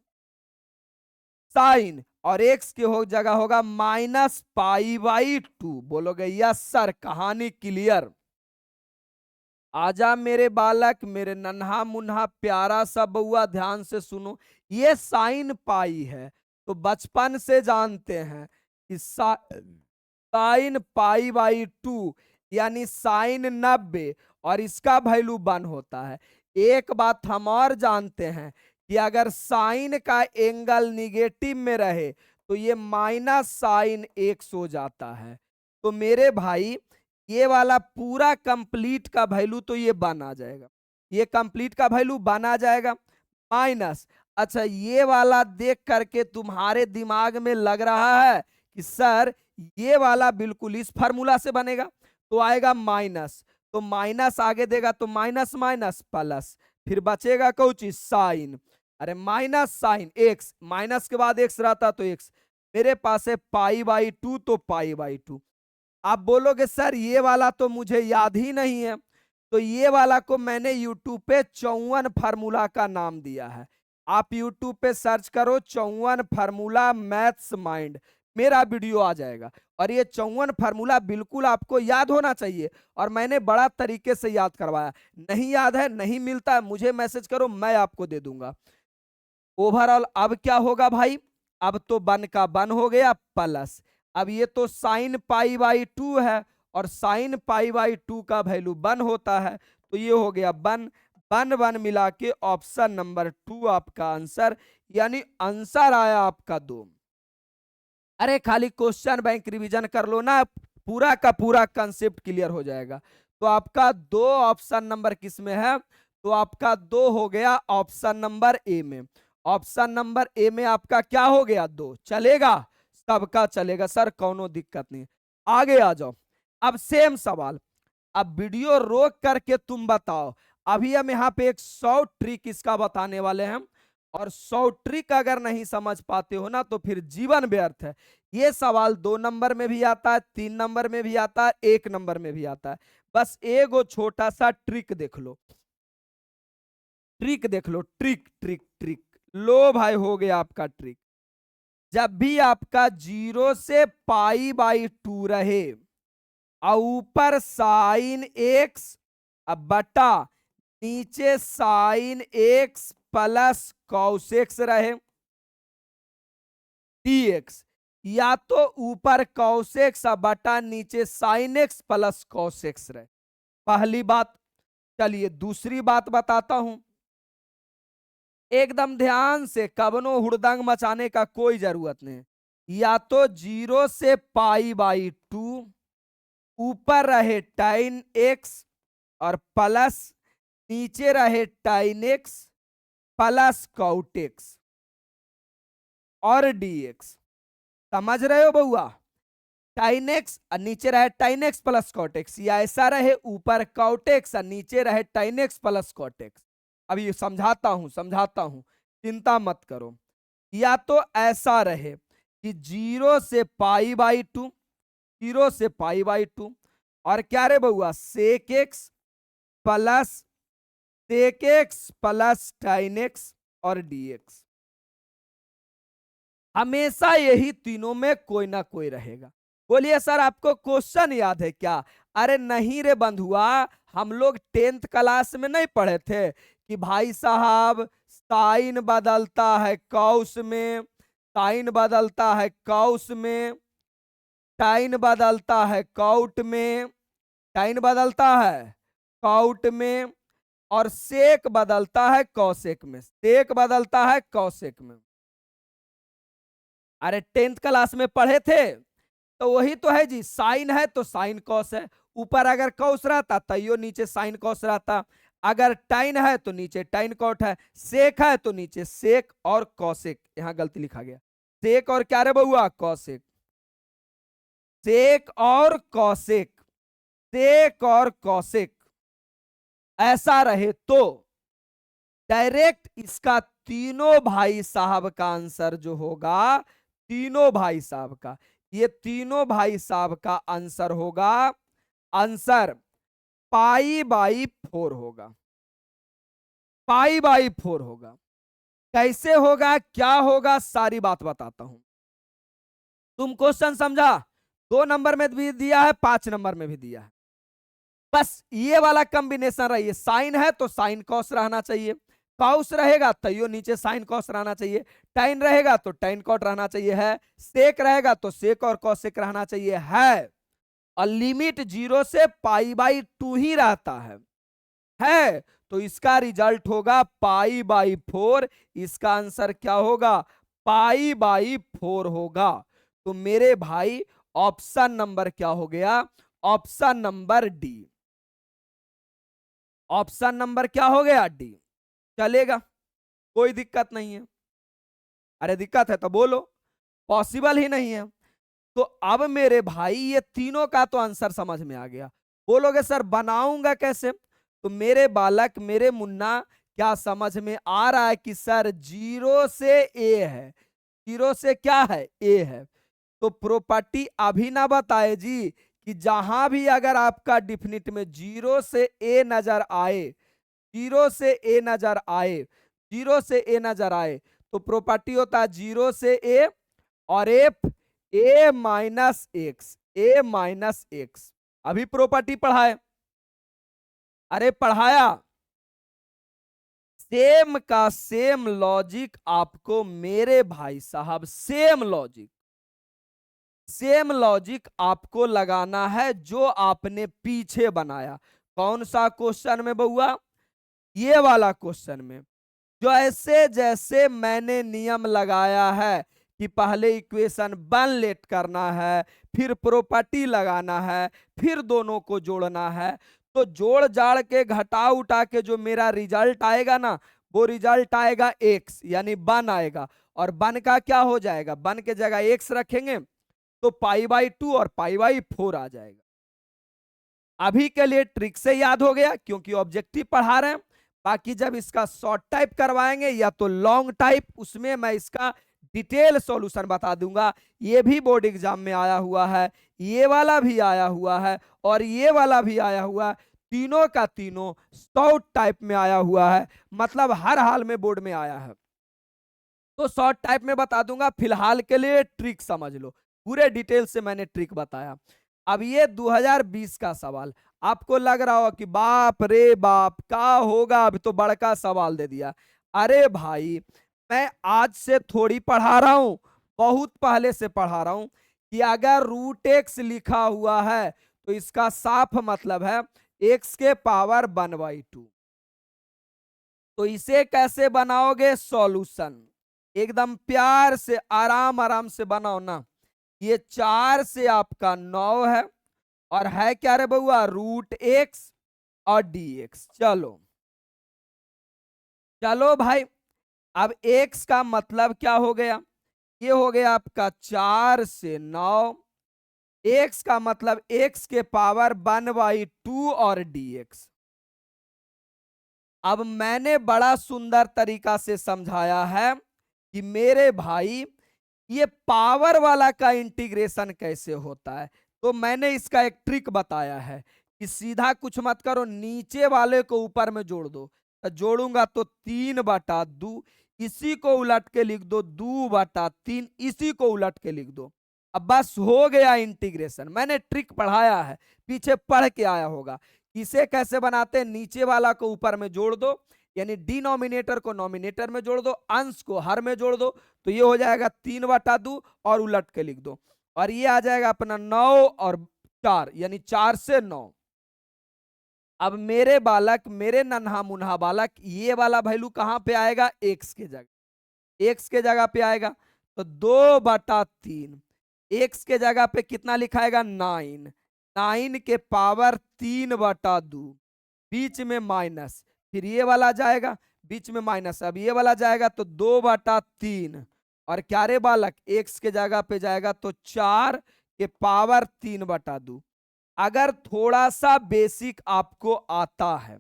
साइन, और x के हो जगह होगा -π/2। बोलोगे यस सर, कहानी क्लियर। आजा मेरे बालक, मेरे नन्हा मुन्हा प्यारा सा बउआ, ध्यान से सुनो। ये साइन पाई है तो बचपन से जानते हैं कि साइन π/2 यानी साइन 90, और इसका वैल्यू 1 होता है। एक बात हम और जानते हैं कि अगर साइन का एंगल निगेटिव में रहे तो ये माइनस साइन x हो जाता है। तो मेरे भाई ये वाला पूरा कंप्लीट का वैल्यू तो ये 1 आ जाएगा, ये कंप्लीट का वैल्यू 1 आ जाएगा माइनस। अच्छा ये वाला देख करके तुम्हारे दिमाग में लग रहा है कि सर ये वाला बिल्कुल इस फार्मूला से बनेगा, तो आएगा माइनस, तो माइनस आगे देगा तो माइनस माइनस प्लस, फिर बचेगा कौन चीज साइन। अरे माइनस साइन एक्स, माइनस के बाद एक्स रहता तो एक्स, मेरे पास है पाई बाई टू, तो पाई बाई टू। आप बोलोगे सर ये वाला तो मुझे याद ही नहीं है, तो ये वाला को मैंने यूट्यूब पे 54 फार्मूला का नाम दिया है। आप यूट्यूब पे सर्च करो 54 फार्मूला मैथ्स माइंड, मेरा वीडियो आ जाएगा। और ये 54 फार्मूला बिल्कुल आपको याद होना चाहिए, और मैंने बड़ा तरीके से याद करवाया। नहीं याद है, नहीं मिलता है, मुझे मैसेज करो, मैं आपको दे दूंगा। ओवरऑल अब क्या होगा भाई, अब तो वन का वन हो गया प्लस, अब ये तो साइन पाई बाई टू है, और साइन पाई बाई टू का वैल्यू वन होता है, तो ये हो गया वन, वन वन मिला के ऑप्शन नंबर 2 आपका आंसर, यानी आंसर आया आपका 2। अरे खाली क्वेश्चन बैंक रिवीजन कर लो ना, पूरा का पूरा कंसेप्ट क्लियर हो जाएगा। तो आपका 2 ऑप्शन नंबर किस में है, तो आपका 2 हो गया ऑप्शन नंबर ए में। ऑप्शन नंबर ए में आपका क्या हो गया 2, चलेगा, सबका चलेगा सर, कोनो दिक्कत नहीं। आगे आ जाओ, अब सेम सवाल, अब वीडियो रोक करके तुम बताओ। अभी हम यहाँ पे एक 100 ट्रिक इसका बताने वाले हैं, और 100 ट्रिक अगर नहीं समझ पाते हो ना तो फिर जीवन व्यर्थ है। ये सवाल 2 नंबर में भी आता है, 3 नंबर में भी आता है, 1 नंबर में भी आता है। बस एगो छोटा सा ट्रिक देख लो, ट्रिक देख लो, ट्रिक ट्रिक ट्रिक। लो भाई हो गया आपका ट्रिक। जब भी आपका 0 से पाई बाई 2 रहे, और ऊपर साइन एक्स, अब बटा नीचे sine x plus cos x रहे, टी एक्स, या तो ऊपर कॉस एक्स बटा नीचे sine x plus cos x रहे, पहली बात। चलिए दूसरी बात बताता हूं, एकदम ध्यान से, कवनो हुड़दंग मचाने का कोई जरूरत नहीं। या तो 0 से पाई बाई 2, ऊपर रहे टाइन एक्स और प्लस नीचे रहे tan x plus cot x और डीएक्स। समझ रहे हो बउआ, टाइन एक्स और नीचे रहे tan x plus cot x, या ऐसा रहे ऊपर कॉट एक्स और नीचे रहे tan x plus cot x. अब ये समझाता हूं, चिंता मत करो। या तो ऐसा रहे कि 0 से पाई बाई 2, 0 से पाई बाई 2, और क्या रे बउआ sec x plus tan x और डीएक्स। हमेशा यही तीनों में कोई ना कोई रहेगा। बोलिए सर आपको क्वेश्चन याद है क्या? अरे नहीं रे बंधुआ, हम लोग 10th क्लास में नहीं पढ़े थे कि भाई साहब साइन बदलता है कॉस में, साइन बदलता है कॉस में, टाइन बदलता है कॉट में, टाइन बदलता है कॉट में, और सेक बदलता है कॉसेक में, सेक बदलता है कॉसेक में। अरे 10th क्लास में पढ़े थे, तो वही तो है जी, साइन है तो साइन कॉस है, ऊपर अगर कॉस रहता तैयो नीचे साइन कॉस रहता, अगर टाइन है तो नीचे टाइन कॉट है, सेक है तो नीचे सेक और कॉसेक। यहां गलती लिखा गया, सेक और क्या रे बउआ कॉसेक, सेक और कॉसेक, सेक और कॉसेक ऐसा रहे तो डायरेक्ट इसका तीनों भाई साहब का आंसर जो होगा, तीनों भाई साहब का, ये तीनों भाई साहब का आंसर होगा, आंसर पाई बाई 4 होगा, पाई बाई 4 होगा। कैसे होगा क्या होगा सारी बात बताता हूं। तुम क्वेश्चन समझा, 2 नंबर में भी दिया है, 5 नंबर में भी दिया है। बस ये वाला कॉम्बिनेशन रहिए, साइन है तो साइन कॉस रहना चाहिए, कॉस रहेगा तो यो नीचे साइन कॉस रहना चाहिए, टाइन रहेगा तो टाइन कॉट रहना चाहिए है, सेक रहेगा तो सेक और कॉसेक रहना चाहिए है, और लिमिट 0 से पाई बाई 2 ही रहता है, तो इसका रिजल्ट होगा पाई बाई 4। इसका आंसर क्या होगा, पाई बाई 4 होगा। तो मेरे भाई ऑप्शन नंबर क्या हो गया, option number D, option number क्या हो गया डी, चलेगा, कोई दिक्कत नहीं है। अरे दिक्कत है तो बोलो, पॉसिबल ही नहीं है। तो अब मेरे भाई ये तीनों का तो आंसर समझ में आ गया। बोलोगे सर बनाऊंगा कैसे? तो मेरे बालक, मेरे मुन्ना, क्या समझ में आ रहा है कि सर 0 से ए है, 0 से क्या है, ए है। तो प्रॉपर्टी अभी ना बताए जी कि जहां भी अगर आपका डिफिनिट में 0 से ए नजर आए, 0 से ए नजर आए, 0 से ए नजर आए, तो प्रॉपर्टी होता है 0 से ए और F A minus x, A minus x. अभी प्रॉपर्टी पढ़ाए? अरे पढ़ाया। सेम का सेम लॉजिक आपको मेरे भाई साहब, सेम लॉजिक, सेम लॉजिक आपको लगाना है जो आपने पीछे बनाया। कौन सा क्वेश्चन में बउआ? ये वाला क्वेश्चन में। जैसे जैसे मैंने नियम लगाया है कि पहले इक्वेशन 1 लेट करना है, फिर प्रॉपर्टी लगाना है, फिर दोनों को जोड़ना है, तो जोड़ जाड़ के घटा उठा के जो मेरा रिजल्ट आएगा ना, वो रिजल्ट आएगा x, यानी 1 आएगा। और 1 का क्या हो जाएगा? 1 के जगह x रखेंगे तो π/2 और π/4 आ जाएगा। अभी के लिए ट्रिक से याद हो गया क्योंकि ऑब्जेक्टिव पढ़ा रहे हैं। बाकी जब इसका शॉर्ट टाइप करवाएंगे या तो लॉन्ग टाइप, उसमें मैं इसका डिटेल सॉल्यूशन बता दूंगा। ये भी बोर्ड एग्जाम में आया हुआ है, ये वाला भी आया हुआ है और ये वाला भी आया हुआ है। तीनों का तीनों शॉर्ट टाइप में आया हुआ है, मतलब हर हाल में बोर्ड में आया है। तो शॉर्ट टाइप में बता दूंगा, फिलहाल के लिए ट्रिक समझ लो। पूरे डिटेल से मैंने ट्रिक बताया। अब ये 2020 का सवाल, आपको लग रहा हो कि बाप रे बाप क्या होगा, अब तो बड़का सवाल दे दिया। अरे भाई मैं आज से थोड़ी पढ़ा रहा हूं, बहुत पहले से पढ़ा रहा हूं कि अगर √x लिखा हुआ है तो इसका साफ मतलब है x के पावर 1/2। तो इसे कैसे बनाओगे? सॉल्यूशन एकदम प्यार से आराम आराम से बनाओ ना। ये 4 से आपका 9 है और है क्या रे बउआ? √x और dx। चलो चलो भाई, अब x का मतलब क्या हो गया? ये हो गया आपका 4 से 9। x का मतलब x के पावर 1/2 और dx। अब मैंने बड़ा सुंदर तरीका से समझाया है कि मेरे भाई ये पावर वाला का इंटीग्रेशन कैसे होता है। तो मैंने इसका एक ट्रिक बताया है कि सीधा कुछ मत करो, नीचे वाले को ऊपर में जोड़ दो। तो जोड़ूंगा तो 3/2, इसी को उलट के लिख दो 2/3, इसी को उलट के लिख दो। अब बस हो गया इंटीग्रेशन। मैंने ट्रिक पढ़ाया है, पीछे पढ़ के आया होगा। इसे कैसे बनाते हैं? नीचे वाला को ऊपर में जोड़ दो, यानी डिनोमिनेटर को नॉमिनेटर में जोड़ दो, अंश को हर में जोड़ दो, तो ये हो जाएगा 3/2 और उलट के लिख दो। और ये आ जाएगा अपना 9 और 4, यानी 4 से 9। अब मेरे बालक, मेरे नन्हा मुन्हा बालक, ये वाला वैल्यू कहां पे आएगा? x के जगह, x के जगह पे आएगा। तो 2/3, x के जगह पे कितना लिखाएगा? 9, 9 के पावर 3/2, बीच में माइनस, फिर ये वाला जाएगा बीच में माइनस, अब ये वाला जाएगा तो 2/3। और क्या रे बालक? x के जगह पे जाएगा तो 4 के पावर 3/2। अगर थोड़ा सा बेसिक आपको आता है,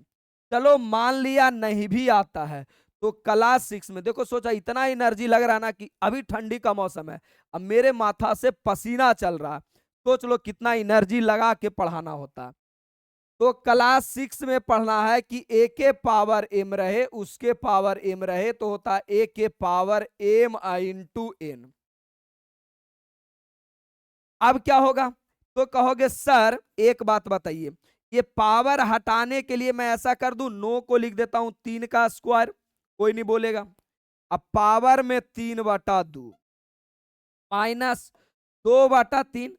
चलो मान लिया नहीं भी आता है, तो क्लास 6 में देखो, सोचा इतना एनर्जी लग रहा ना कि अभी ठंडी का मौसम है, अब मेरे माथा से पसीना चल रहा है, सोच लो कितना एनर्जी लगा के पढ़ाना होता है। तो क्लास 6 में पढ़ना है कि a के पावर m रहे, उसके पावर m रहे, तो होता है a के पावर m इंटू n। अब क्या होगा? तो कहोगे सर एक बात बताइए, ये पावर हटाने के लिए मैं ऐसा कर दूं, 9 को लिख देता हूं 3 का स्क्वायर, कोई नहीं बोलेगा। अब पावर में 3/2 माइनस 2/3,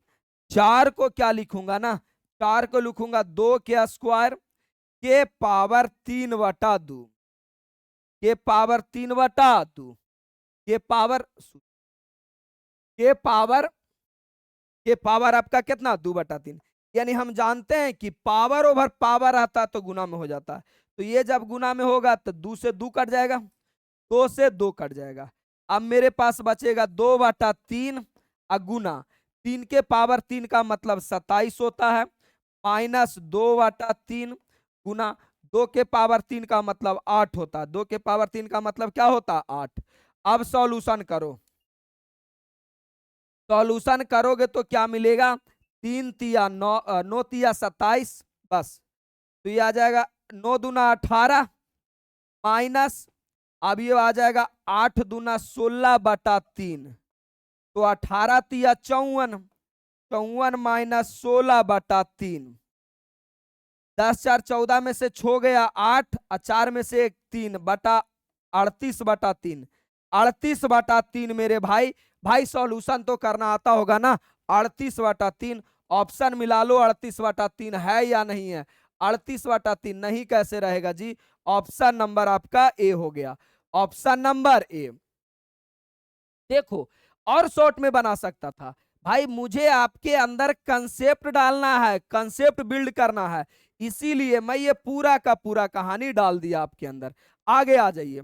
4 को क्या लिखूंगा ना, 4 को लिखूंगा 2 के स्क्वायर के पावर 3/2, के पावर 3/2, के पावर, के पावर, के पावर आपका कितना? 2/3। यानी हम जानते हैं कि पावर ओवर पावर आता तो गुना में हो जाता है, तो ये जब गुना में होगा तो 2 से 2 कट जाएगा, 2 से 2 कट जाएगा। अब मेरे पास बचेगा 2/3 गुना 3 के पावर 3 का मतलब 27 होता है, माइनस 2/3 गुना 2 के पावर 3 का मतलब 8 होता है। 2 के पावर 3 का मतलब क्या होता है? 8। अब सॉल्यूशन करो, सॉल्यूशन करोगे तो क्या मिलेगा? 3 तिया 9, 9 तिया 27, बस। तो ये आ जाएगा 9 दूना 18 माइनस, अब ये आ जाएगा 8 दूना 16/3, तो 18 तिया 54, 54 माइनस 16/3, 10 4 14 में से छो गया 8 और 4 में से 1 3 बटा 38/3, 38/3 मेरे भाई। भाई सॉल्यूशन तो करना आता होगा ना? 38/3 ऑप्शन मिला लो, 38/3 है या नहीं है? 38/3 नहीं कैसे रहेगा जी? ऑप्शन नंबर आपका ए हो गया, ऑप्शन नंबर ए। देखो और शॉर्ट में बना सकता था भाई, मुझे आपके अंदर कंसेप्ट डालना है, कंसेप्ट बिल्ड करना है, इसीलिए मैं ये पूरा का पूरा कहानी डाल दिया आपके अंदर। आगे आ जाइए।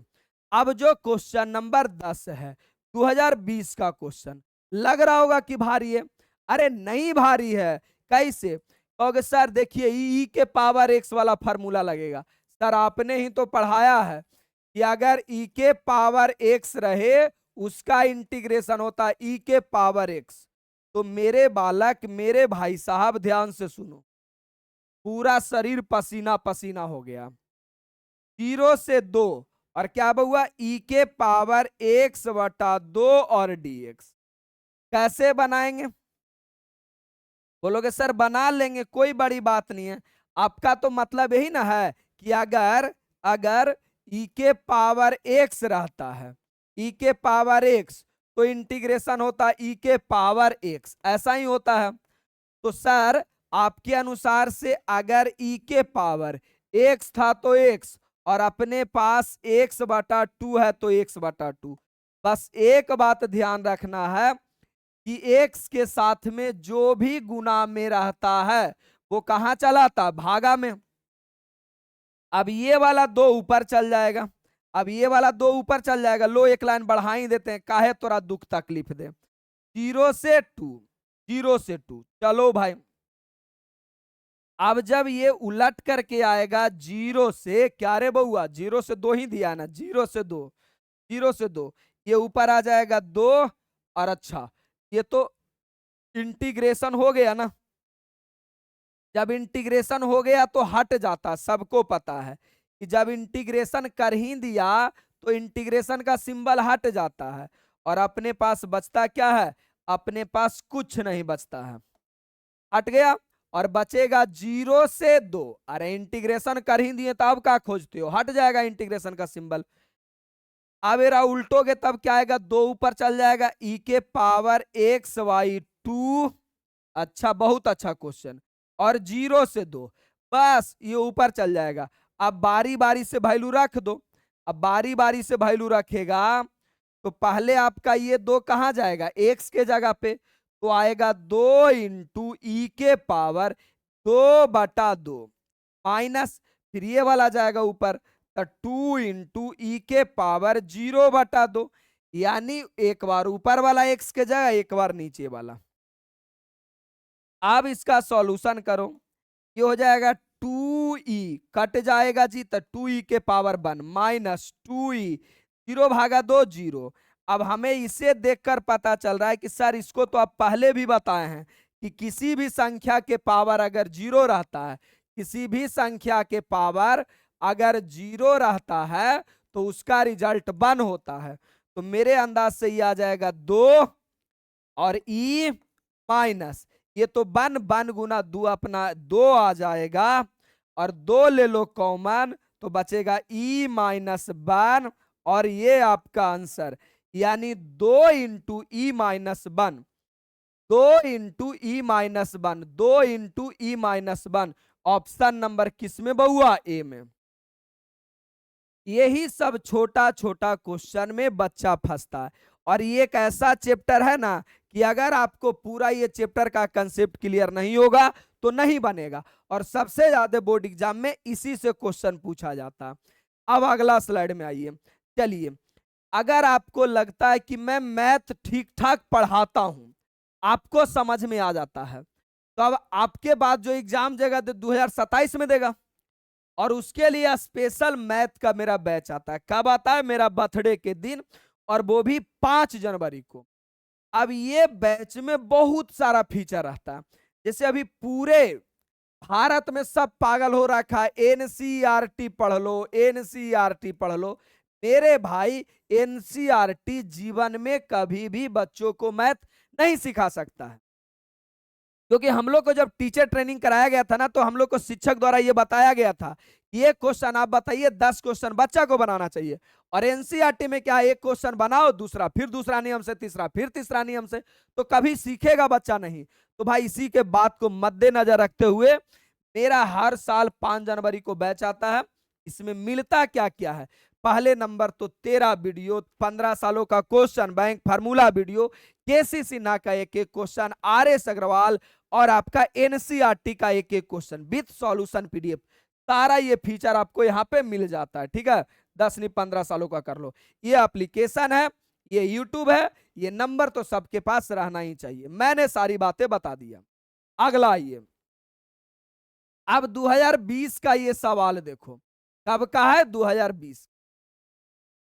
अब जो क्वेश्चन नंबर 10 है 2020 का क्वेश्चन, लग रहा होगा कि भारी है। अरे नहीं भारी है। कैसे कहोगे? सर देखिए ई के पावर एक्स वाला फॉर्मूला लगेगा। सर आपने ही तो पढ़ाया है कि अगर ई के पावर एक्स रहे उसका इंटीग्रेशन होता है ई के पावर एक्स। तो मेरे बालक, मेरे भाई साहब ध्यान से सुनो, पूरा शरीर पसीना पसीना हो गया। 0 से 2 और क्या हुआ? ई के पावर x/2 और dx। कैसे बनाएंगे? बोलोगे सर बना लेंगे, कोई बड़ी बात नहीं है। आपका तो मतलब यही ना है कि अगर अगर ई के पावर x रहता है, ई के पावर x, तो इंटीग्रेशन होता है ई के पावर x, ऐसा ही होता है। तो सर आपके अनुसार से अगर ई के पावर x था तो x, और अपने पास x/2 है तो x/2। बस एक बात ध्यान रखना है कि x के साथ में जो भी गुना में रहता है वो कहां चलाता? भागा में। अब ये वाला 2 ऊपर चल जाएगा, अब ये वाला 2 ऊपर चल जाएगा। लो एक लाइन बढ़ा ही देते हैं, काहे तोरा दुख तकलीफ दे। 0 से 2, 0 से 2, चलो भाई। अब जब ये उलट करके आएगा 0 से, क्या रे बउआ? 0 से 2 ही दिया ना, 0 से 2, 0 से 2, ये ऊपर आ जाएगा 2। और अच्छा ये तो इंटीग्रेशन हो गया ना, जब इंटीग्रेशन हो गया तो हट जाता, सबको पता है कि जब इंटीग्रेशन कर ही दिया तो इंटीग्रेशन का सिंबल हट जाता है, और अपने पास बचता क्या है? अपने पास कुछ नहीं बचता है, हट गया। और बचेगा 0 से 2। अरे इंटीग्रेशन कर ही दिए तो अब क्या खोजते हो? हट जाएगा इंटीग्रेशन का सिंबल। अब एरा उल्टोगे तब क्या आएगा? 2 ऊपर चल जाएगा, ई के पावर x/2। अच्छा, बहुत अच्छा क्वेश्चन। और 0 से 2, बस ये ऊपर चल जाएगा। अब बारी बारी से वैल्यू रख दो। अब बारी बारी से वैल्यू रखेगा तो पहले आपका ये 2 कहां जाएगा? x के जगह पे, तो आएगा 2 इंटू ई के पावर 2/2 माइनस, फिर ये वाला जाएगा ऊपर, तो 2 इंटू ई के पावर 0/2, यानी एक बार ऊपर वाला x के जगह, एक बार नीचे वाला। अब इसका सॉल्यूशन करो, ये हो जाएगा 2e, कट जाएगा जी, तो 2e के पावर 1 माइनस 2e, 0/2 0। अब हमें इसे देखकर पता चल रहा है कि सर इसको तो आप पहले भी बताए हैं कि किसी भी संख्या के पावर अगर 0 रहता है, किसी भी संख्या के पावर अगर 0 रहता है तो उसका रिजल्ट 1 होता है। तो मेरे अंदाज से ये आ जाएगा 2 और e माइनस, ये तो 1 1 गुना 2 अपना 2 आ जाएगा, और 2 ले लो कॉमन तो बचेगा e माइनस 1, और ये आपका आंसर, यानी 2 into E minus 1, 2 into E minus 1, 2 into E minus 1। Option number किस में बउआ? ए में। यही सब छोटा छोटा क्वेश्चन में बच्चा फंसता है, और ये एक ऐसा चैप्टर है ना कि अगर आपको पूरा ये चैप्टर का कंसेप्ट क्लियर नहीं होगा तो नहीं बनेगा, और सबसे ज्यादा बोर्ड एग्जाम में इसी से क्वेश्चन पूछा जाता है। अब अगला स्लाइड में आइए। चलिए, अगर आपको लगता है कि मैं मैथ ठीक ठाक पढ़ाता हूं, आपको समझ में आ जाता है। तो अब आपके बाद जो एग्जाम देगा 2027 में देगा, और उसके लिए स्पेशल मैथ का मेरा बैच आता है। कब आता है? मेरा बर्थडे के दिन, और वो भी 5 जनवरी को। अब ये बैच में बहुत सारा फीचर रहता है। जैसे अभी पूरे भारत में सब पागल हो रखा है, एनसीईआरटी पढ़ लो, एनसीईआरटी पढ़ लो। मेरे भाई, एनसीईआरटी जीवन में कभी भी बच्चों को मैथ नहीं सिखा सकता है, क्योंकि हम लोग को जब टीचर ट्रेनिंग कराया गया था ना, तो हम लोग को शिक्षक द्वारा ये बताया गया था, ये क्वेश्चन आप बताइए, 10 क्वेश्चन बच्चा को बनाना चाहिए। और एनसीईआरटी में क्या है, एक क्वेश्चन बनाओ, दूसरा फिर दूसरा नियम से, तीसरा फिर तीसरा नियम से, तो कभी सीखेगा बच्चा नहीं। तो भाई इसी के बात को मद्देनजर रखते हुए मेरा हर साल 5 जनवरी को बैच आता है। इसमें मिलता क्या क्या है? पहले नंबर तो 13 वीडियो, 15 सालों का क्वेश्चन बैंक फार्मूला वीडियो, केसी सिन्हा का एक एक क्वेश्चन, आर.एस. अग्रवाल और आपका एनसीईआरटी का एक एक क्वेश्चन विथ सॉल्यूशन पीडीएफ। सारा ये फीचर आपको यहाँ पे मिल जाता है। ठीक है, 10 नहीं 15 सालों का कर लो। ये एप्लीकेशन है, ये यूट्यूब है, ये नंबर तो सबके पास रहना ही चाहिए। मैंने सारी बातें बता दिया। अगला आइए, अब 2020 का ये सवाल देखो, कब का है? 2020।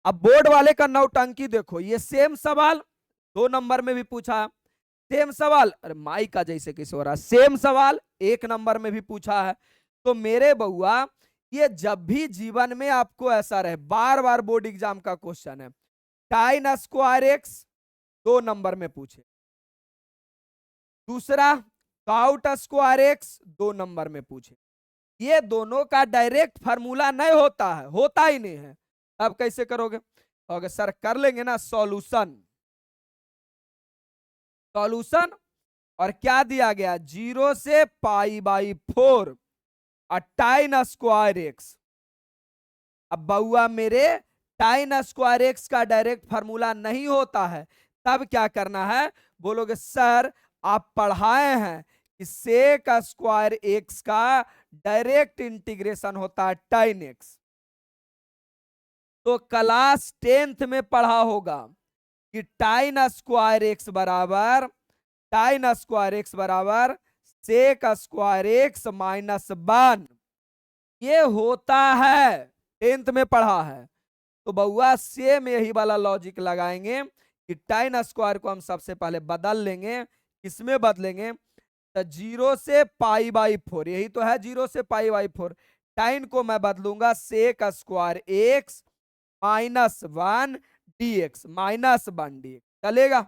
अब बोर्ड वाले का नौटंकी देखो, ये सेम सवाल 2 नंबर में भी पूछा, सेम सवाल, अरे माई का जैसे किसी हो रहा, सेम सवाल 1 नंबर में भी पूछा है। तो मेरे बउआ, ये जब भी जीवन में आपको ऐसा रहे, बार बार बोर्ड एग्जाम का क्वेश्चन है, टाइन स्क्वायर एक्स 2 नंबर में पूछे, दूसरा काउट स्क्वायर एक्स 2 नंबर में पूछे। ये दोनों का डायरेक्ट फार्मूला नहीं होता है, होता ही नहीं है। अब कैसे करोगे? तो सर कर लेंगे ना सॉल्यूशन, सॉल्यूशन, और क्या दिया गया? 0 से π/4 और टाइन स्क्वायर एक्स। अब बउआ मेरे, टाइन स्क्वायर एक्स का डायरेक्ट फार्मूला नहीं होता है, तब क्या करना है? बोलोगे सर आप पढ़ाए हैं कि सेक स्क्वायर एक्स का डायरेक्ट इंटीग्रेशन होता है टाइन एक्स। तो क्लास 10th में पढ़ा होगा कि टाइन स्क्वायर एक्स बराबर, टाइन स्क्वायर एक्स बराबर सेक स्क्वायर एक्स -1 ये होता है, 10th में पढ़ा है। तो बउआ सेम यही वाला लॉजिक लगाएंगे कि टाइन स्क्वायर को हम सबसे पहले बदल लेंगे। किसमें बदलेंगे? तो 0 से π/4, यही तो है 0 से π/4। टाइन को मैं बदलूंगा sec square x -1 dx, -1 dx चलेगा।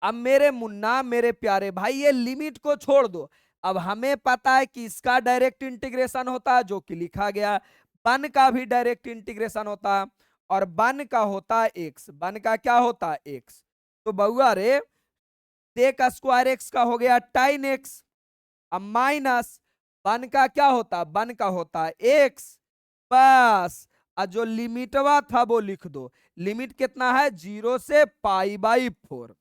अब मेरे मुन्ना, मेरे प्यारे भाई, ये लिमिट को छोड़ दो। अब हमें पता है कि इसका डायरेक्ट इंटीग्रेशन होता है, जो कि लिखा गया। वन का भी डायरेक्ट इंटीग्रेशन होता है, और वन का होता है एक्स। वन का क्या होता है? एक्स। तो बउआ रे, सेक स्क्वायर एक्स का हो गया टाइन एक्स, अब माइनस वन का क्या होता है? वन का होता है एक्स। बस, और जो लिमिटवा था वो लिख दो। लिमिट कितना है? 0 से π/4।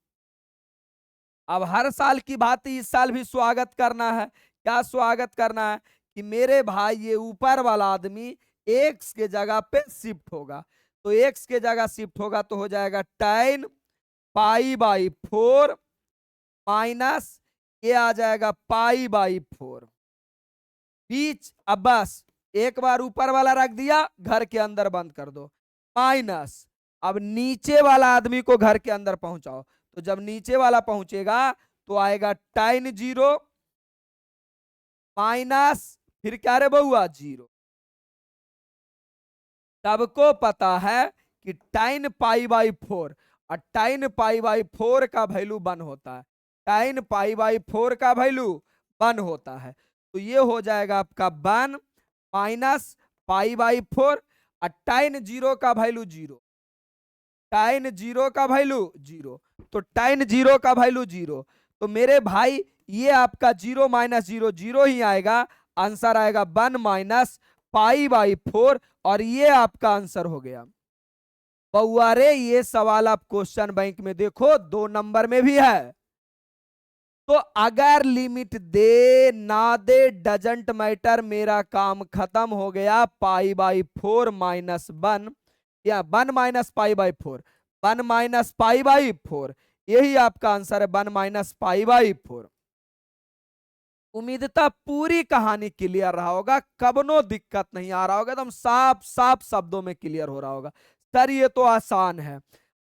अब हर साल की बात इस साल भी स्वागत करना है। क्या स्वागत करना है? कि मेरे भाई ये ऊपर वाला आदमी एक्स के जगह पे शिफ्ट होगा। तो एक्स के जगह शिफ्ट होगा तो हो जाएगा टाइन π/4 माइनस ये आ जाएगा π/4 बीच। अब बस एक बार ऊपर वाला रख दिया, घर के अंदर बंद कर दो, माइनस। अब नीचे वाला आदमी को घर के अंदर पहुंचाओ। तो जब नीचे वाला पहुंचेगा तो आएगा टाइन 0 माइनस फिर क्या रे बउआ? 0। सबको पता है कि टाइन π/4 और टाइन π/4 का वैल्यू 1 होता है। टाइन π/4 का वैल्यू 1 होता है। तो ये हो जाएगा आपका 1 माइनस π/4 और टाइन 0 का वैल्यू 0। टाइन 0 का वैल्यू 0, तो टाइन 0 का वैल्यू 0। तो मेरे भाई ये आपका 0 - 0 0 ही आएगा। आंसर आएगा 1 माइनस π/4 और ये आपका आंसर हो गया। बउआ रे, ये सवाल आप क्वेश्चन बैंक में देखो 2 नंबर में भी है। तो अगर लिमिट दे ना दे डजंट मैटर, मेरा काम खत्म हो गया। π/4 -1 या 1 - π/4, 1 - π/4 यही आपका आंसर है 1 माइनस पाई बाई 4। उम्मीदता पूरी कहानी क्लियर रहा होगा, कबनो दिक्कत नहीं आ रहा होगा, एकदम साफ साफ शब्दों में क्लियर हो रहा होगा। सर ये तो आसान है।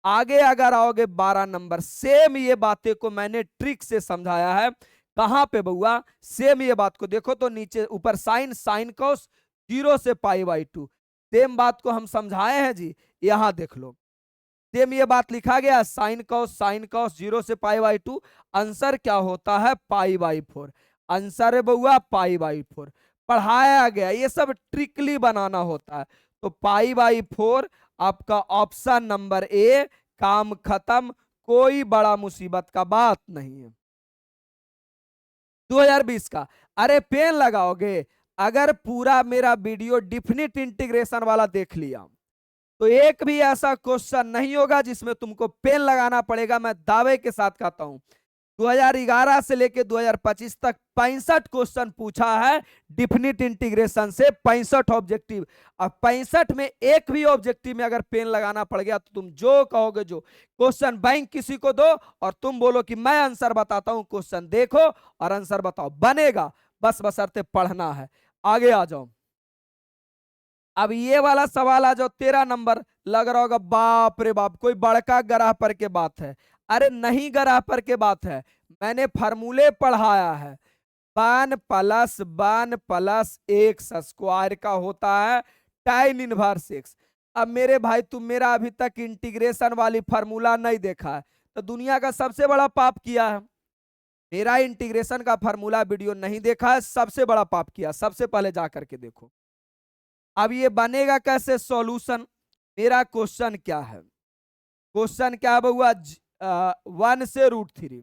आगे अगर आओगे 12 नंबर, सेम ये बातें को मैंने ट्रिक से समझाया है। कहां पे बउआ? सेम ये बात को देखो तो नीचे ऊपर साइन, साइन कॉस 0 से पाई बाई 2, सेम बात को हम समझाए हैं जी। यहां देख लो, सेम ये बात लिखा गया, साइन कॉस 0 से पाई बाई 2। आंसर क्या होता है? Pi by 4। आंसर है बउआ पाई बाई 4। पढ़ाया गया, ये सब ट्रिकली बनाना होता है। तो पाई बाई 4 आपका ऑप्शन नंबर ए। काम खत्म, कोई बड़ा मुसीबत का बात नहीं है। 2020 का, अरे पेन लगाओगे? अगर पूरा मेरा वीडियो डिफिनिट इंटीग्रेशन वाला देख लिया तो एक भी ऐसा क्वेश्चन नहीं होगा जिसमें तुमको पेन लगाना पड़ेगा। मैं दावे के साथ कहता हूं 2011 से लेके 2025 तक 65 क्वेश्चन पूछा है डिफिनिट इंटीग्रेशन से, 65 ऑब्जेक्टिव। अब 65 में एक भी ऑब्जेक्टिव में अगर पेन लगाना पड़ गया तो तुम जो कहोगे, जो क्वेश्चन बैंक किसी को दो और तुम बोलो कि मैं आंसर बताता हूं, क्वेश्चन देखो और आंसर बताओ, बनेगा। बस बशर्ते पढ़ना है। आगे आ जाओ। अब ये वाला सवाल आ जाओ, 13 नंबर। लग रहा होगा बाप रे बाप कोई बड़का ग्राह पर के बात है। अरे नहीं ग्राह पर के बात है, मैंने फार्मूले पढ़ाया है। 1 प्लस एक्स स्क्वायर का होता है tan इनवर्स एक्स। अब मेरे भाई तुम मेरा अभी तक इंटीग्रेशन वाली फार्मूला नहीं देखा है तो दुनिया का सबसे बड़ा पाप किया है। मेरा इंटीग्रेशन का फार्मूला वीडियो नहीं देखा है, सबसे बड़ा पाप किया। सबसे पहले जा करके देखो। अब ये बनेगा कैसे सॉल्यूशन? मेरा क्वेश्चन क्या है? क्वेश्चन क्या हुआ? 1 से √3,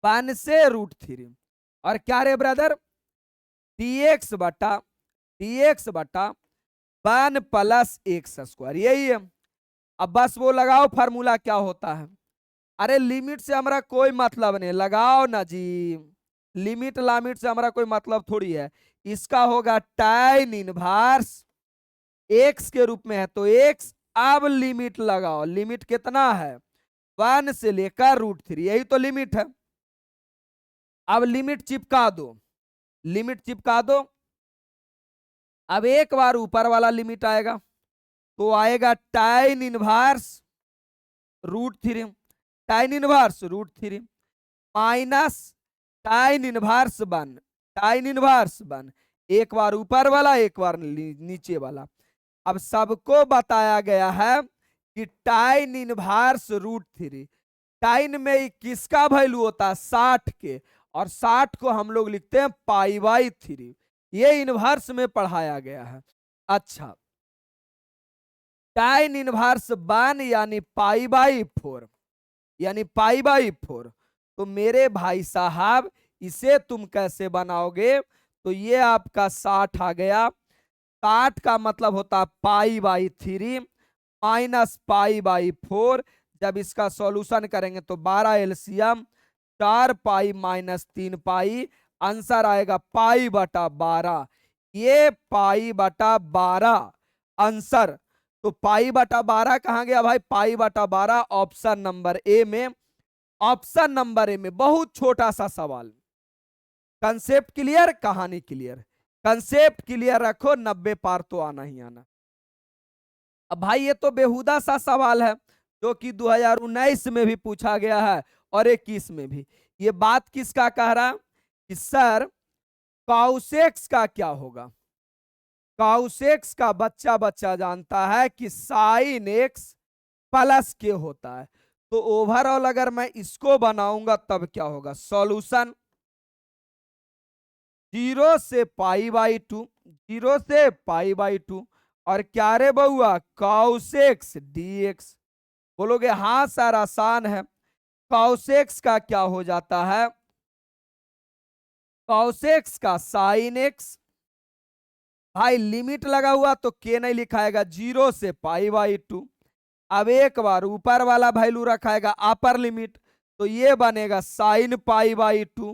1 से √3 और क्या रे ब्रदर? dx बटा 1 प्लस एक्स स्क्वायर, यही है। अब बस वो लगाओ फार्मूला क्या होता है। अरे लिमिट से हमारा कोई मतलब नहीं, लगाओ ना जी। लिमिट लामिट से हमारा कोई मतलब थोड़ी है। इसका होगा tan इनवर्स एक्स के रूप में है तो एक्स। अब लिमिट लगाओ, लिमिट कितना है? 1 से लेकर √3, यही तो लिमिट है। अब लिमिट चिपका दो, लिमिट चिपका दो। अब एक बार ऊपर वाला लिमिट आएगा तो आएगा tan inverse √3, tan inverse √3 minus tan inverse 1, tan inverse 1। एक बार ऊपर वाला, एक बार नीचे वाला। अब सबको बताया गया है कि tan इनवर्स √3, tan में किसका वैल्यू होता है? 60 के, और 60 को हम लोग लिखते हैं पाई बाई 3। ये इनवर्स में पढ़ाया गया है। अच्छा, tan इनवर्स 1 यानी पाई बाई 4, यानी पाई बाई 4। तो मेरे भाई साहब इसे तुम कैसे बनाओगे? तो ये आपका 60 आ गया। 60 का मतलब होता है pi by 3 minus pi by 4। जब इसका सॉल्यूशन करेंगे तो 12 एलसीएम 4 पाई माइनस 3 पाई, आंसर आएगा पाई बटा 12। ये पाई बटा 12 आंसर। तो पाई बटा 12 कहां गया भाई? पाई बटा 12 ऑप्शन नंबर ए में। ऑप्शन नंबर ए में बहुत छोटा सा सवाल। कंसेप्ट क्लियर, कहानी क्लियर। कंसेप्ट क्लियर रखो, 90 पार तो आना ही आना। अब भाई ये तो बेहुदा सा सवाल है जो कि 2019 में भी पूछा गया है और 21 में भी। ये बात किसका कह रहा कि सर काउसेक्स का क्या होगा? काउसेक्स का बच्चा बच्चा जानता है कि साइन एक्स प्लस के होता है। तो ओवरऑल अगर मैं इसको बनाऊंगा तब क्या होगा? सॉल्यूशन 0 से पाई बाई 2, 0 से पाई बाई 2 और क्या रे बउआ? काउसेक्स dx। बोलोगे हाँ सर आसान है। काउसेक्स का क्या हो जाता है? काउसेक्स का साइन एक्स। भाई लिमिट लगा हुआ तो के नहीं लिखाएगा, 0 से पाई बाई 2। अब एक बार ऊपर वाला वैल्यू रखाएगा अपर लिमिट तो ये बनेगा साइन पाई बाई 2,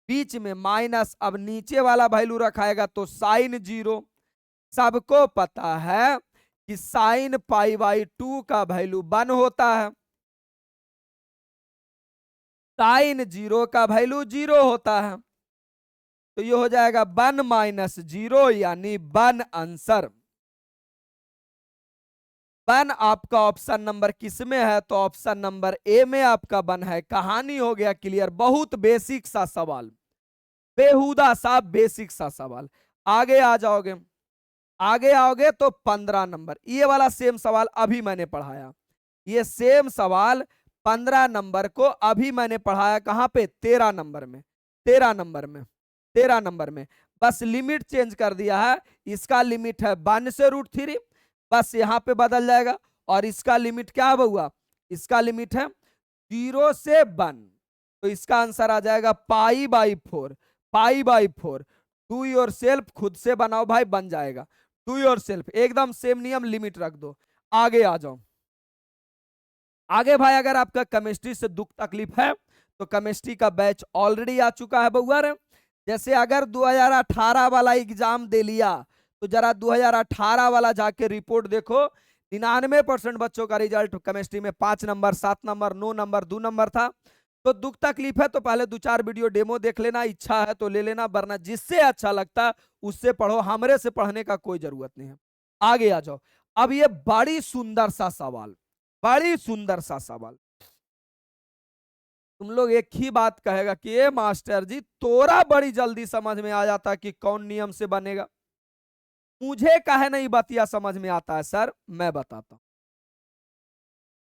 बीच में माइनस। अब नीचे वाला वैल्यू रखाएगा तो साइन 0। सबको पता है कि साइन पाई बाई 2 का वैल्यू 1 होता है। साइन 0 का वैल्यू 0 होता है, तो ये हो जाएगा 1 माइनस 0 यानी 1 आंसर। 1 आपका ऑप्शन नंबर किस में है? तो ऑप्शन नंबर ए में आपका 1 है। कहानी हो गया क्लियर। बहुत बेसिक सा सवाल, बेहुदा सा बेसिक सा सवाल। आगे आ जाओगे, आगे आओगे तो 15 नंबर, ये वाला सेम सवाल अभी मैंने पढ़ाया। ये सेम सवाल 15 नंबर को अभी मैंने पढ़ाया। कहां पे? 13 नंबर में, 13 नंबर में, 13 नंबर में। बस लिमिट चेंज कर दिया है। इसका लिमिट है 1 से √3, बस यहां पे बदल जाएगा। और इसका लिमिट क्या हुआ? इसका लिमिट है 0 से 1, तो इसका आंसर आ जाएगा π/4, π/4। डू योर सेल्फ, खुद से बनाओ भाई, बन जाएगा। डू योर सेल्फ, एकदम सेम नियम, लिमिट रख दो। आगे आ जाओ। आगे भाई अगर आपका केमिस्ट्री से दुख तकलीफ है तो केमिस्ट्री का बैच ऑलरेडी आ चुका है बउआ रे। जैसे अगर 2018 वाला एग्जाम दे लिया तो जरा 2018 वाला जाके रिपोर्ट देखो। 99% बच्चों का रिजल्ट केमिस्ट्री में 5 नंबर, 7 नंबर, 9 नंबर, 2 नंबर था। तो दुख तकलीफ है तो पहले 2-4 वीडियो डेमो देख लेना, इच्छा है तो ले लेना, वरना जिससे अच्छा लगता उससे पढ़ो, हमरे से पढ़ने का कोई जरूरत नहीं है। आगे आ जाओ। अब ये बड़ी सुंदर सा सवाल, बड़ी सुंदर सा सवाल। तुम लोग एक ही बात कहेगा कि ये मास्टर जी तोरा बड़ी जल्दी समझ में आ जाता कि कौन नियम से बनेगा, मुझे काहे नहीं बतिया समझ में आता है? सर मैं बताता हूं।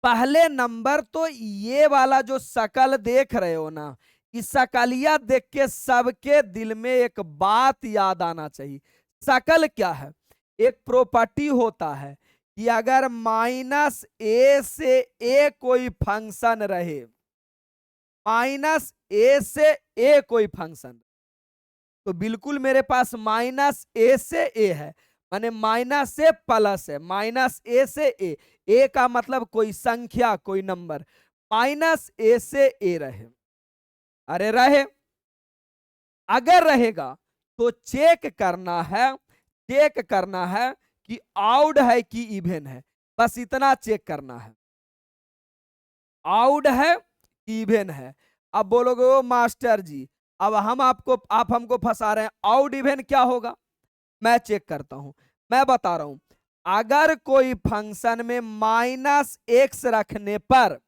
पहले नंबर तो ये वाला जो शकल देख रहे हो ना, इस शकलिया देख के सबके दिल में एक बात याद आना चाहिए। शकल क्या है? एक प्रॉपर्टी होता है कि अगर -a से a कोई फंक्शन रहे, -a से a कोई फंक्शन, तो बिल्कुल मेरे पास -a से a है, माने माइनस से प्लस है, -a से a का मतलब कोई संख्या, कोई नंबर, -a से a रहे। अरे रहे, अगर रहेगा तो चेक करना है, चेक करना है कि आउड है कि इवन है, बस इतना चेक करना है। आउड है कि इवन है। अब बोलोगे ओ मास्टर जी अब आप हमको फंसा रहे हैं, आउड इवन क्या होगा? मैं चेक करता हूं, मैं बता रहा हूं। अगर कोई फंक्शन में -x रखने पर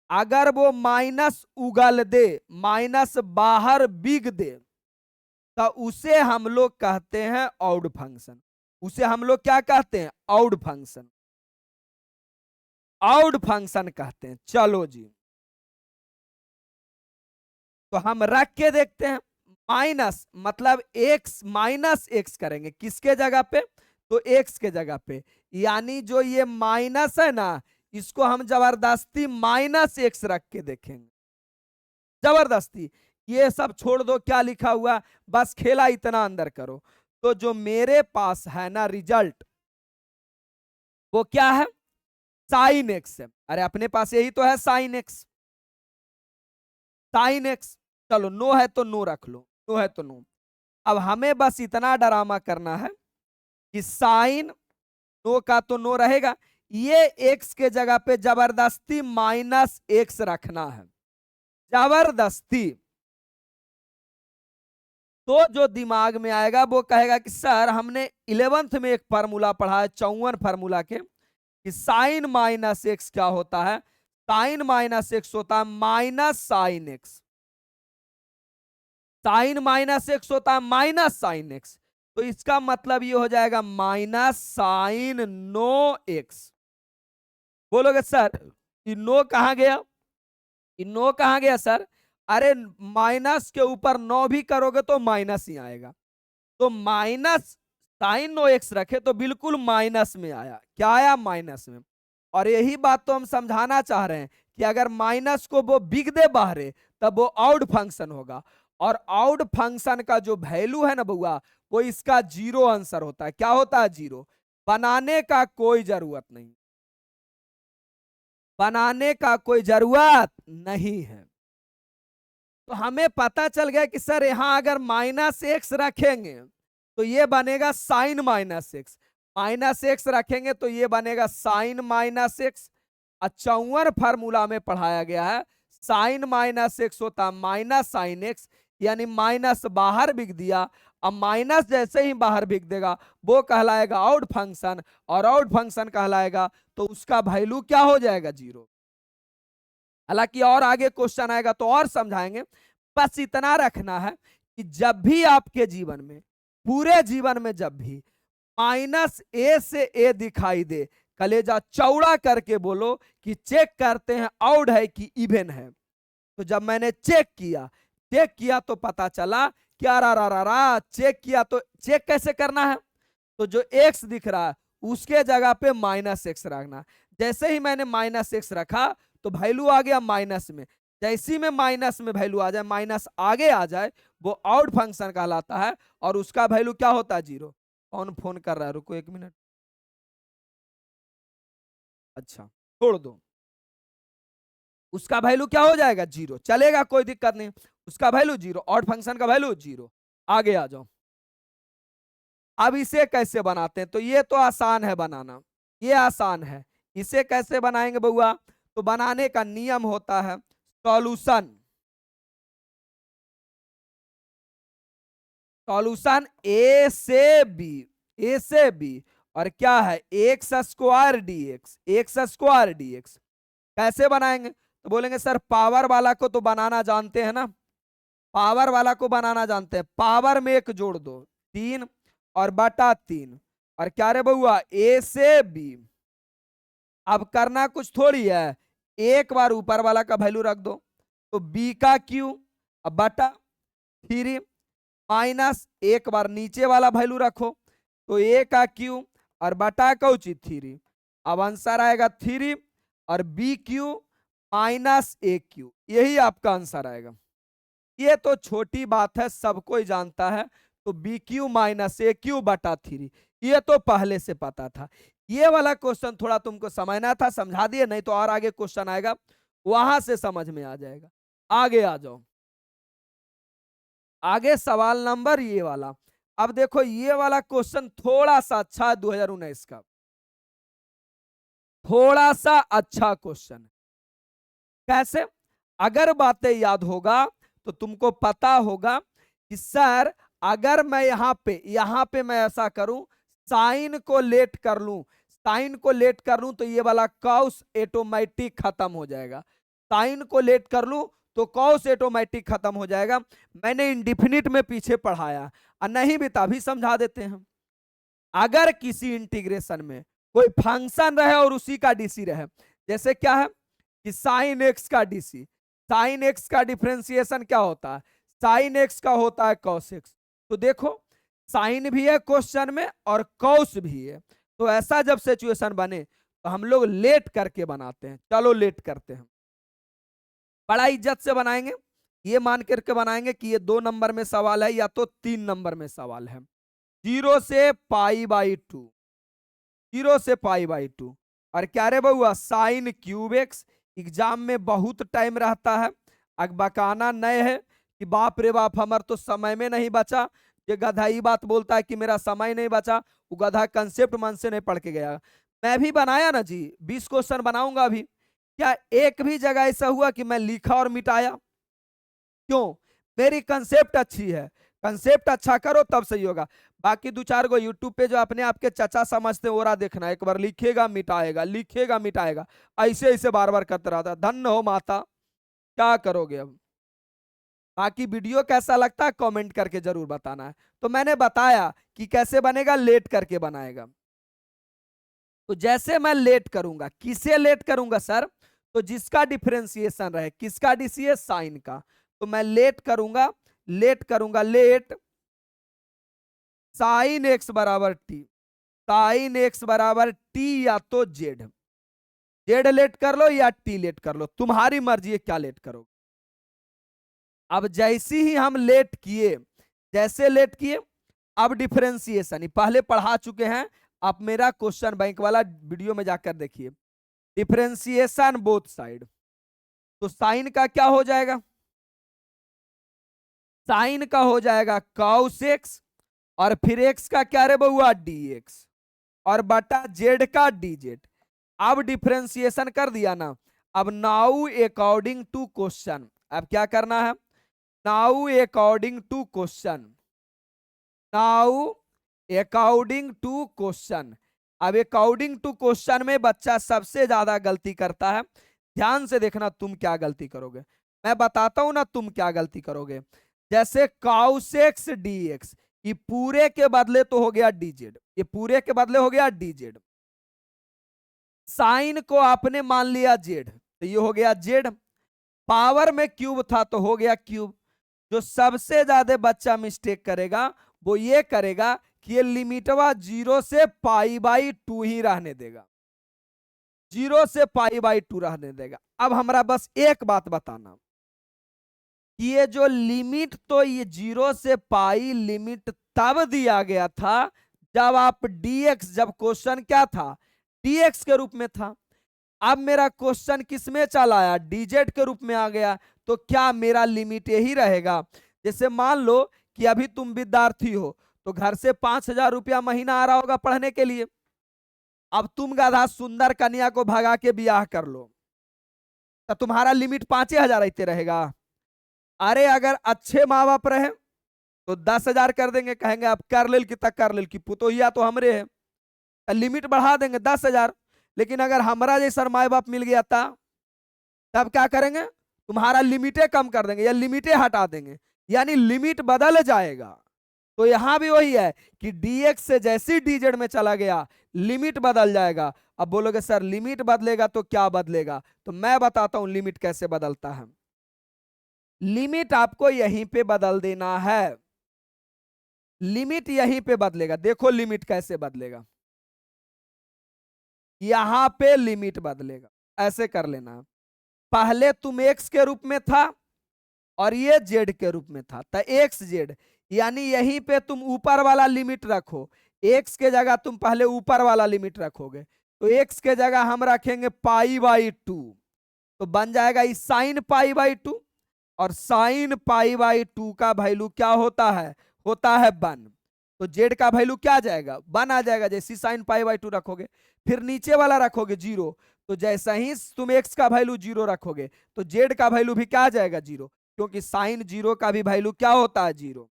अगर वो माइनस उगल दे, माइनस बाहर बिग दे, तो उसे हम लोग कहते हैं ऑड फंक्शन। उसे हम लोग क्या कहते हैं? ऑड फंक्शन, ऑड फंक्शन कहते हैं। चलो जी, तो हम रख के देखते हैं। माइनस मतलब x, -x करेंगे किसके जगह पे? तो x के जगह पे, यानी जो ये माइनस है ना, इसको हम जबरदस्ती -x रख के देखेंगे, जबरदस्ती। ये सब छोड़ दो क्या लिखा हुआ, बस खेला इतना अंदर करो। तो जो मेरे पास है ना रिजल्ट, वो क्या है? साइन एक्स है। अरे अपने पास यही तो है, साइन एक्स, साइन एक्स। चलो नो है तो नो रख लो, नो है तो नो। अब हमें बस इतना ड्रामा करना है कि साइन नो का तो नो रहेगा, ये एक्स के जगह पे जबरदस्ती -x रखना है, जबरदस्ती। तो जो दिमाग में आएगा वो कहेगा कि सर हमने 11th में एक फार्मूला पढ़ा है, 54 फार्मूला के, कि साइन -x क्या होता है? साइन -x होता है minus sine x, sine -x होता है माइनस साइन एक्स। तो इसका मतलब ये हो जाएगा माइनस साइन नो एक्स। बोलोगे सर ये नो कहां गया, ये नो कहां गया सर? अरे माइनस के ऊपर 9 भी करोगे तो माइनस ही आएगा। तो माइनस साइन नो एक्स रखे तो बिल्कुल माइनस में आया। क्या आया? माइनस में। और यही बात तो हम समझाना चाह रहे हैं कि अगर माइनस को वो बिग दे बाहरे तब वो आउड फंक्शन होगा। और आउड फंक्शन का जो वैल्यू है ना बउआ, वो इसका 0 आंसर होता है। क्या होता है? 0। बनाने का कोई जरूरत नहीं, बनाने का कोई जरूरत नहीं है। तो हमें पता चल गया कि सर यहां अगर -x रखेंगे तो ये बनेगा साइन -x, -x रखेंगे तो ये बनेगा साइन -x। 54 फार्मूला में पढ़ाया गया है साइन माइनस एक्स होता है माइनस साइन एक्स, यानी माइनस बाहर बिक दिया। अब माइनस जैसे ही बाहर बिक देगा वो कहलाएगा आउट फंक्शन, और आउट फंक्शन कहलाएगा तो उसका वैल्यू क्या हो जाएगा, 0। हालांकि और आगे क्वेश्चन आएगा तो और समझाएंगे, बस इतना रखना है कि जब भी आपके जीवन में, पूरे जीवन में जब भी माइनस ए से ए दिखाई दे, कलेजा चौड़ा करके बोलो कि चेक करते हैं आउड है कि इवन है। तो जब मैंने चेक किया तो पता चला क्या रा चेक किया, तो चेक कैसे करना है, तो जो एक्स दिख रहा है उसके जगह पे माइनस एक्स रखना। जैसे ही मैंने माइनस एक्स रखा तो वैल्यू आ गया माइनस में, जैसी में माइनस में वैल्यू आ जाए, माइनस आगे आ जाए, वो आउट फंक्शन कहलाता है और उसका वैल्यू क्या होता है, 0। कौन फोन कर रहा है, रुको 1 मिनट, अच्छा छोड़ दो। उसका वैल्यू क्या हो जाएगा, 0, चलेगा कोई दिक्कत नहीं, उसका वैल्यू 0, आउट फंक्शन का वैल्यू 0। आगे आ जाओ। अब इसे कैसे बनाते हैं, तो ये तो आसान है बनाना, ये आसान है। इसे कैसे बनाएंगे बउआ, तो बनाने का नियम होता है सॉल्यूशन, सॉल्यूशन ए से बी और क्या है एक्स स्क्वायर डी एक्स। कैसे बनाएंगे, तो बोलेंगे सर पावर वाला को तो बनाना जानते हैं ना, पावर वाला को बनाना जानते हैं, पावर में एक जोड़ दो 3 और बटा 3, और क्या रे बउआ ए से बी। अब करना कुछ थोड़ी है, एक बार ऊपर वाला का वैल्यू रख दो, तो बी का क्यू अब बटा 3 माइनस एक बार नीचे वाला वैल्यू रखो, तो ए का क्यू और बटा कौची 3। अब आंसर आएगा 3 और बी क्यू माइनस ए क्यू, यही आपका आंसर आएगा। ये तो छोटी बात है, सब कोई जानता है, तो बी क्यू माइनस ए क्यू बटा 3, ये तो पहले से पता था। ये वाला क्वेश्चन थोड़ा तुमको समझना था, समझा दिए, नहीं तो और आगे क्वेश्चन आएगा वहां से समझ में आ जाएगा। आगे आ जाओ, आगे सवाल नंबर ये वाला। अब देखो ये वाला क्वेश्चन थोड़ा सा अच्छा है, 2019 का, थोड़ा सा अच्छा क्वेश्चन। कैसे, अगर बातें याद होगा तो तुमको पता होगा कि सर अगर मैं यहां पे मैं ऐसा करूं, साइन को लेट कर लूं, साइन को लेट कर लूं तो ये वाला कॉस ऑटोमेटिक खत्म हो जाएगा, साइन को लेट कर लूं तो कॉस ऑटोमेटिक खत्म हो जाएगा। मैंने इंडिफिनिट में पीछे पढ़ाया, और नहीं भी तभी समझा देते हैं। अगर किसी इंटीग्रेशन में कोई फंक्शन रहे और उसी का डीसी रहे, जैसे क्या है कि साइन एक्स का डीसी, साइन एक्स का डिफरेंशिएशन क्या होता है, साइन एक्स का होता है कॉस एक्स। तो देखो साइन भी है क्वेश्चन में और कॉस भी है, तो ऐसा जब सिचुएशन बने तो हम लोग लेट करके बनाते हैं। चलो लेट करते हैं, बड़ा इज्जत से बनाएंगे, ये मान करके बनाएंगे कि ये 2 नंबर में सवाल है या तो 3 नंबर में सवाल है। 0 से π/2, 0 से π/2, और क्या रे बउआ साइन क्यूब एक्स। एग्जाम में बहुत टाइम रहता है, अब बकाना नए है कि बाप रे बाप हमार तो समय में नहीं बचा, ये गधा ही बात बोलता है कि मेरा समय नहीं बचा, वो गधा कंसेप्ट मन से नहीं पढ़ के गया। मैं भी बनाया ना जी, 20 क्वेश्चन बनाऊंगा अभी, क्या एक भी जगह ऐसा हुआ कि मैं लिखा और मिटाया, क्यों, मेरी कंसेप्ट अच्छी है, कंसेप्ट अच्छा करो तब सही होगा। बाकी 2-4 गो यूट्यूब पे जो अपने आपके चचा समझते हैं, ओरा देखना, एक बार लिखेगा मिटाएगा, लिखेगा मिटाएगा, ऐसे ऐसे बार बार करते रहता। धन्य हो माता, क्या करोगे अब। बाकी वीडियो कैसा लगता है कमेंट करके जरूर बताना है। तो मैंने बताया कि कैसे बनेगा, लेट करके बनाएगा। तो जैसे मैं लेट करूंगा, किसे लेट करूंगा सर, तो जिसका डिफरेंशिएशन रहे, किसका डीसीए साइन का, तो मैं लेट करूंगा लेट साइन एक्स बराबर टी, साइन एक्स बराबर टी या तो जेड, जेड लेट कर लो या टी लेट कर लो, तुम्हारी मर्जी है क्या लेट करोगे। अब जैसी ही हम लेट किए, जैसे लेट किए, अब डिफरेंशिएशन पहले पढ़ा चुके हैं, आप मेरा क्वेश्चन बैंक वाला वीडियो में जाकर देखिए, डिफरेंशिएशन बोथ साइड। तो साइन का क्या हो जाएगा, साइन का हो जाएगा कॉस एक्स, और फिर एक्स का क्या रे बउआ डी एक्स, और बटा जेड का डी जेड। अब डिफरेंशिएशन कर दिया ना, अब नाउ अकॉर्डिंग टू क्वेश्चन, अब क्या करना है, now according to question, now according to question. अब अकॉर्डिंग टू क्वेश्चन में बच्चा सबसे ज्यादा गलती करता है। ध्यान से देखना तुम क्या गलती करोगे, मैं बताता हूं ना तुम क्या गलती करोगे। जैसे काउसेक्स डीएक्स, ये पूरे के बदले तो हो गया डीजेड, ये पूरे के बदले हो गया डीजेड। साइन को आपने मान लिया जेड, तो ये हो गया जेड। पावर में क्यूब था तो हो गया क्यूब। जो सबसे ज्यादा बच्चा मिस्टेक करेगा वो ये करेगा कि ये लिमिटवा 0 से π/2 ही रहने देगा, 0 से π/2 रहने देगा। अब हमारा बस एक बात बताना, ये जो लिमिट, तो ये 0 से पाई लिमिट तब दिया गया था जब आप dx, जब क्वेश्चन क्या था, dx के रूप में था। अब मेरा क्वेश्चन किस में चला आया, dz के रूप में आ गया, तो क्या मेरा लिमिट यही रहेगा। जैसे मान लो कि अभी तुम विद्यार्थी हो, तो घर से 5,000 रुपया महीना आ रहा होगा पढ़ने के लिए। अब तुम गधा सुंदर कन्या को भगा के ब्याह कर लो, तो तुम्हारा लिमिट 5,000 रहते रहेगा। अरे अगर अच्छे माँ बाप रहे तो 10,000 कर देंगे, कहेंगे अब कर लेल कि तक कर लेल कि पुतोहिया तो हमरे है, लिमिट बढ़ा देंगे 10,000। लेकिन अगर हमारा जैसा माए बाप मिल गया था, तब क्या करेंगे, तुम्हारा लिमिटे कम कर देंगे या लिमिटे हटा देंगे, यानी लिमिट बदल जाएगा। तो यहां भी वही है कि dx से जैसी dz में चला गया लिमिट बदल जाएगा। अब बोलोगे सर लिमिट बदलेगा तो क्या बदलेगा, तो मैं बताता हूं लिमिट कैसे बदलता है। लिमिट आपको यहीं पे बदल देना है, लिमिट यहीं पे बदलेगा। देखो लिमिट कैसे बदलेगा, यहां पे लिमिट बदलेगा, ऐसे कर लेना। पहले तुम x के रूप में था और ये z के रूप में था, तो एक्स जेड, यानी यहीं पे तुम ऊपर वाला लिमिट रखो। x के जगह तुम पहले ऊपर वाला लिमिट रखोगे, तो x के जगह हम रखेंगे π/2, तो बन जाएगा इस साइन π/2, और साइन π/2 का वैल्यू क्या होता है 1। तो जेड का वैल्यू क्या आ जाएगा, 1 आ जाएगा। जैसे साइन π/2 रखोगे, फिर नीचे वाला रखोगे 0, तो जैसा ही तुम x का वैल्यू 0 रखोगे तो जेड का वैल्यू भी क्या आ जाएगा 0, क्योंकि साइन 0 का भी वैल्यू क्या होता है 0।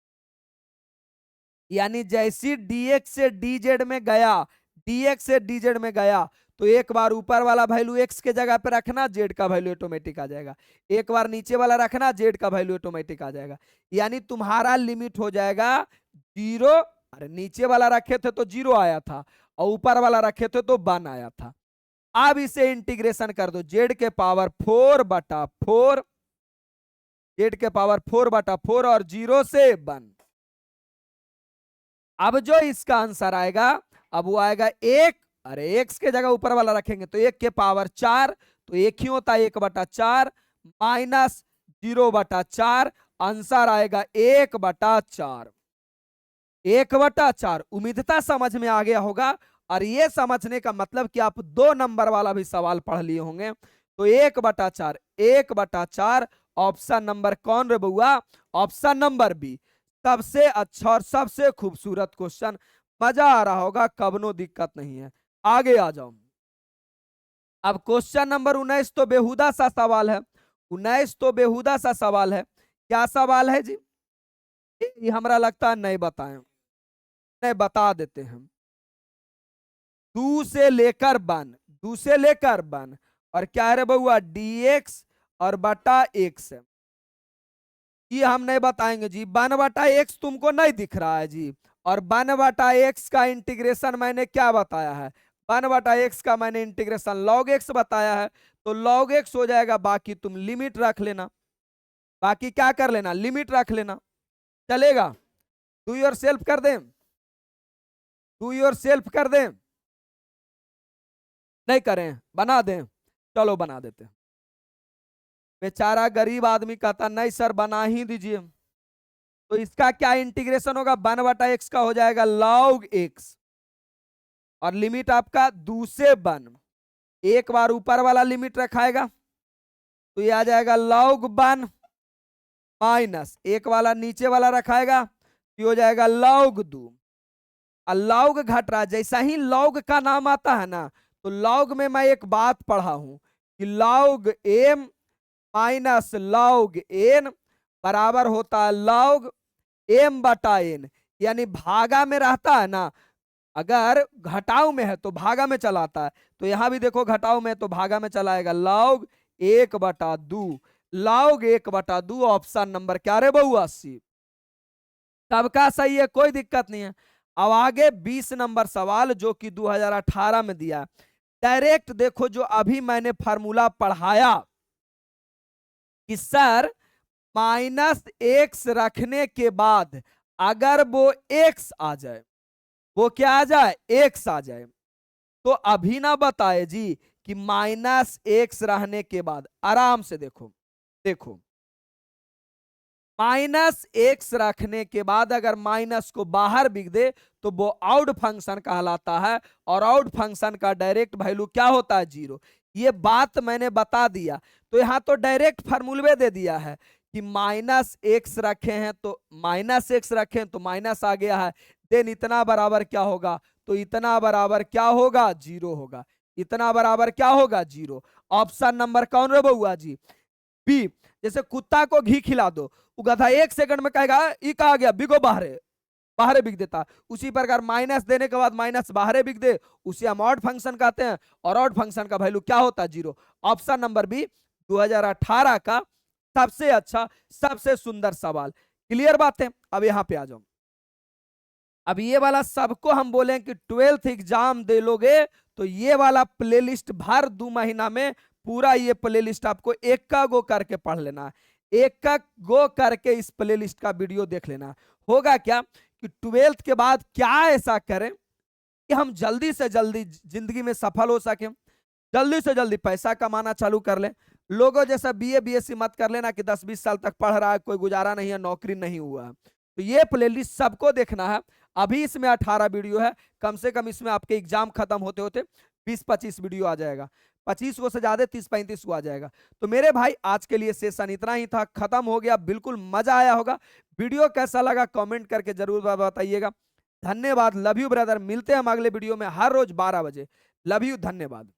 यानी जैसी dx से dz में गया, dx से dz में गया, तो एक बार ऊपर वाला वैल्यू x के जगह पे रखना, z का वैल्यू ऑटोमेटिक आ जाएगा। एक बार नीचे वाला रखना, z का वैल्यू ऑटोमेटिक आ जाएगा। यानी तुम्हारा लिमिट हो जाएगा 0। अरे नीचे वाला रखे थे तो 0 आया था, और ऊपर वाला रखे थे तो 1 आया था। अब इसे इंटीग्रेशन कर दो, z के पावर 4/4, z के पावर 4/4 और 0 से 1। अब जो इसका आंसर आएगा, अब वो आएगा 1। अरे x के जगह ऊपर वाला रखेंगे तो 1 के पावर 4, तो 1 ही होता है 1/4 माइनस 0/4, आंसर आएगा 1/4। 1/4 उम्मीदता समझ में आ गया होगा। और ये समझने का मतलब कि आप 2 नंबर वाला भी सवाल पढ़ लिए होंगे। तो 1/4, 1/4 ऑप्शन नंबर कौन रे बउआ, ऑप्शन नंबर बी, सबसे अच्छा और सबसे खूबसूरत क्वेश्चन। मजा आ रहा होगा, कबनो दिक्कत नहीं है। आगे आ जाओ। अब क्वेश्चन नंबर 19 तो बेहुदा सा सवाल है, 19 तो बेहुदा सा सवाल है। क्या सवाल है जी, ये हमरा लगता है नहीं बताएं, नहीं बता देते हैं। 2 से लेकर 1, 2 से लेकर 1, और क्या है रे बउआ dx और बटा x, ये हम नहीं बताएंगे जी। 1/x तुमको नहीं दिख रहा है जी, और 1/x का इंटीग्रेशन मैंने क्या बताया है, 1/x का मैंने इंटीग्रेशन log x बताया है, तो log x हो जाएगा। बाकी तुम लिमिट रख लेना, बाकी क्या कर लेना, लिमिट रख लेना, चलेगा। डू योर सेल्फ कर दें, डू योर सेल्फ कर दें, नहीं करें, बना दें, चलो बना देते हैं। बेचारा गरीब आदमी कहता नहीं सर बना ही दीजिए, तो इसका क्या इंटीग्रेशन होगा, 1/x का हो जाएगा log x, और लिमिट आपका 2 से 1, एक बार ऊपर वाला लिमिट रखाएगा तो ये आ जाएगा log 1 माइनस एक वाला नीचे वाला रखाएगा तो ये हो जाएगा log 2। और log घट रहा, जैसा ही log का नाम आता है ना, तो log में मैं एक बात पढ़ा हूं कि log m minus log n बराबर होता है लॉग m बटा n, यानी भागा में रहता है ना, अगर घटाव में है तो भागा में चलाता है, तो यहां भी देखो घटाव में है तो भागा में चलाएगा, लॉग 1/2, लॉग 1/2, ऑप्शन नंबर क्या रे बउआ सी। सबका सही है, कोई दिक्कत नहीं है। अब आगे 20 नंबर सवाल जो कि 2018 में दिया, डायरेक्ट देखो जो अभी मैंने फार्मूला पढ़ाया कि सर -x रखने के बाद अगर वो x आ जाए, वो क्या आ जाए, x आ जाए, तो अभी ना बताए जी कि -x रहने के बाद, आराम से देखो, देखो -x रखने के बाद अगर माइनस को बाहर बिक दे तो वो आउट फंक्शन कहलाता है, और आउट फंक्शन का डायरेक्ट वैल्यू क्या होता है, 0। ये बात मैंने बता दिया, तो यहां तो डायरेक्ट फार्मूले दे दिया है कि -x रखे हैं तो -x रखें तो माइनस आ गया है, देन इतना बराबर क्या होगा, तो इतना बराबर क्या होगा, 0 होगा, इतना बराबर क्या होगा, 0। ऑप्शन नंबर कौन रे बउआ जी, बी। जैसे कुत्ता को घी खिला दो, वो गधा 1 सेकंड में कहेगा ई कहा गया, बिगो बाहरे, बाहरे बिक देता। उसी प्रकार माइनस देने के बाद माइनस बाहरे बिक दे, उसे हम ऑड फंक्शन कहते हैं, और ऑड फंक्शन का वैल्यू क्या होता है, 0। ऑप्शन नंबर बी 2018 का सबसे अच्छा सबसे सुंदर सवाल। क्लियर बात है। अब यहां पे आ जाओ, अब ये वाला सबको हम बोले कि 12th एग्जाम दे लोगे तो ये वाला प्लेलिस्ट भर 2 महीना में पूरा ये प्लेलिस्ट आपको एक का गो करके पढ़ लेना है, एक का गो करके इस प्लेलिस्ट का वीडियो देख लेना। होगा क्या कि 12th के बाद क्या ऐसा करें कि हम जल्दी से जल्दी जिंदगी में सफल हो सके, जल्दी से जल्दी पैसा कमाना चालू कर ले। लोगों जैसा बीए बीएससी मत कर लेना कि 10-20 साल तक पढ़ रहा है, कोई गुजारा नहीं है, नौकरी नहीं हुआ है। तो ये प्लेलिस्ट सबको देखना है। अभी इसमें 18 वीडियो है, कम से कम इसमें आपके एग्जाम खत्म होते होते 20-25 वीडियो आ जाएगा, 25 को से ज्यादा 30-35 को आ जाएगा। तो मेरे भाई आज के लिए सेशन इतना ही था, खत्म हो गया, बिल्कुल मजा आया होगा। वीडियो कैसा लगा कमेंट करके जरूर बताइएगा। धन्यवाद, लव यू ब्रदर, मिलते हैं हम अगले वीडियो में हर रोज 12 बजे। लव यू, धन्यवाद।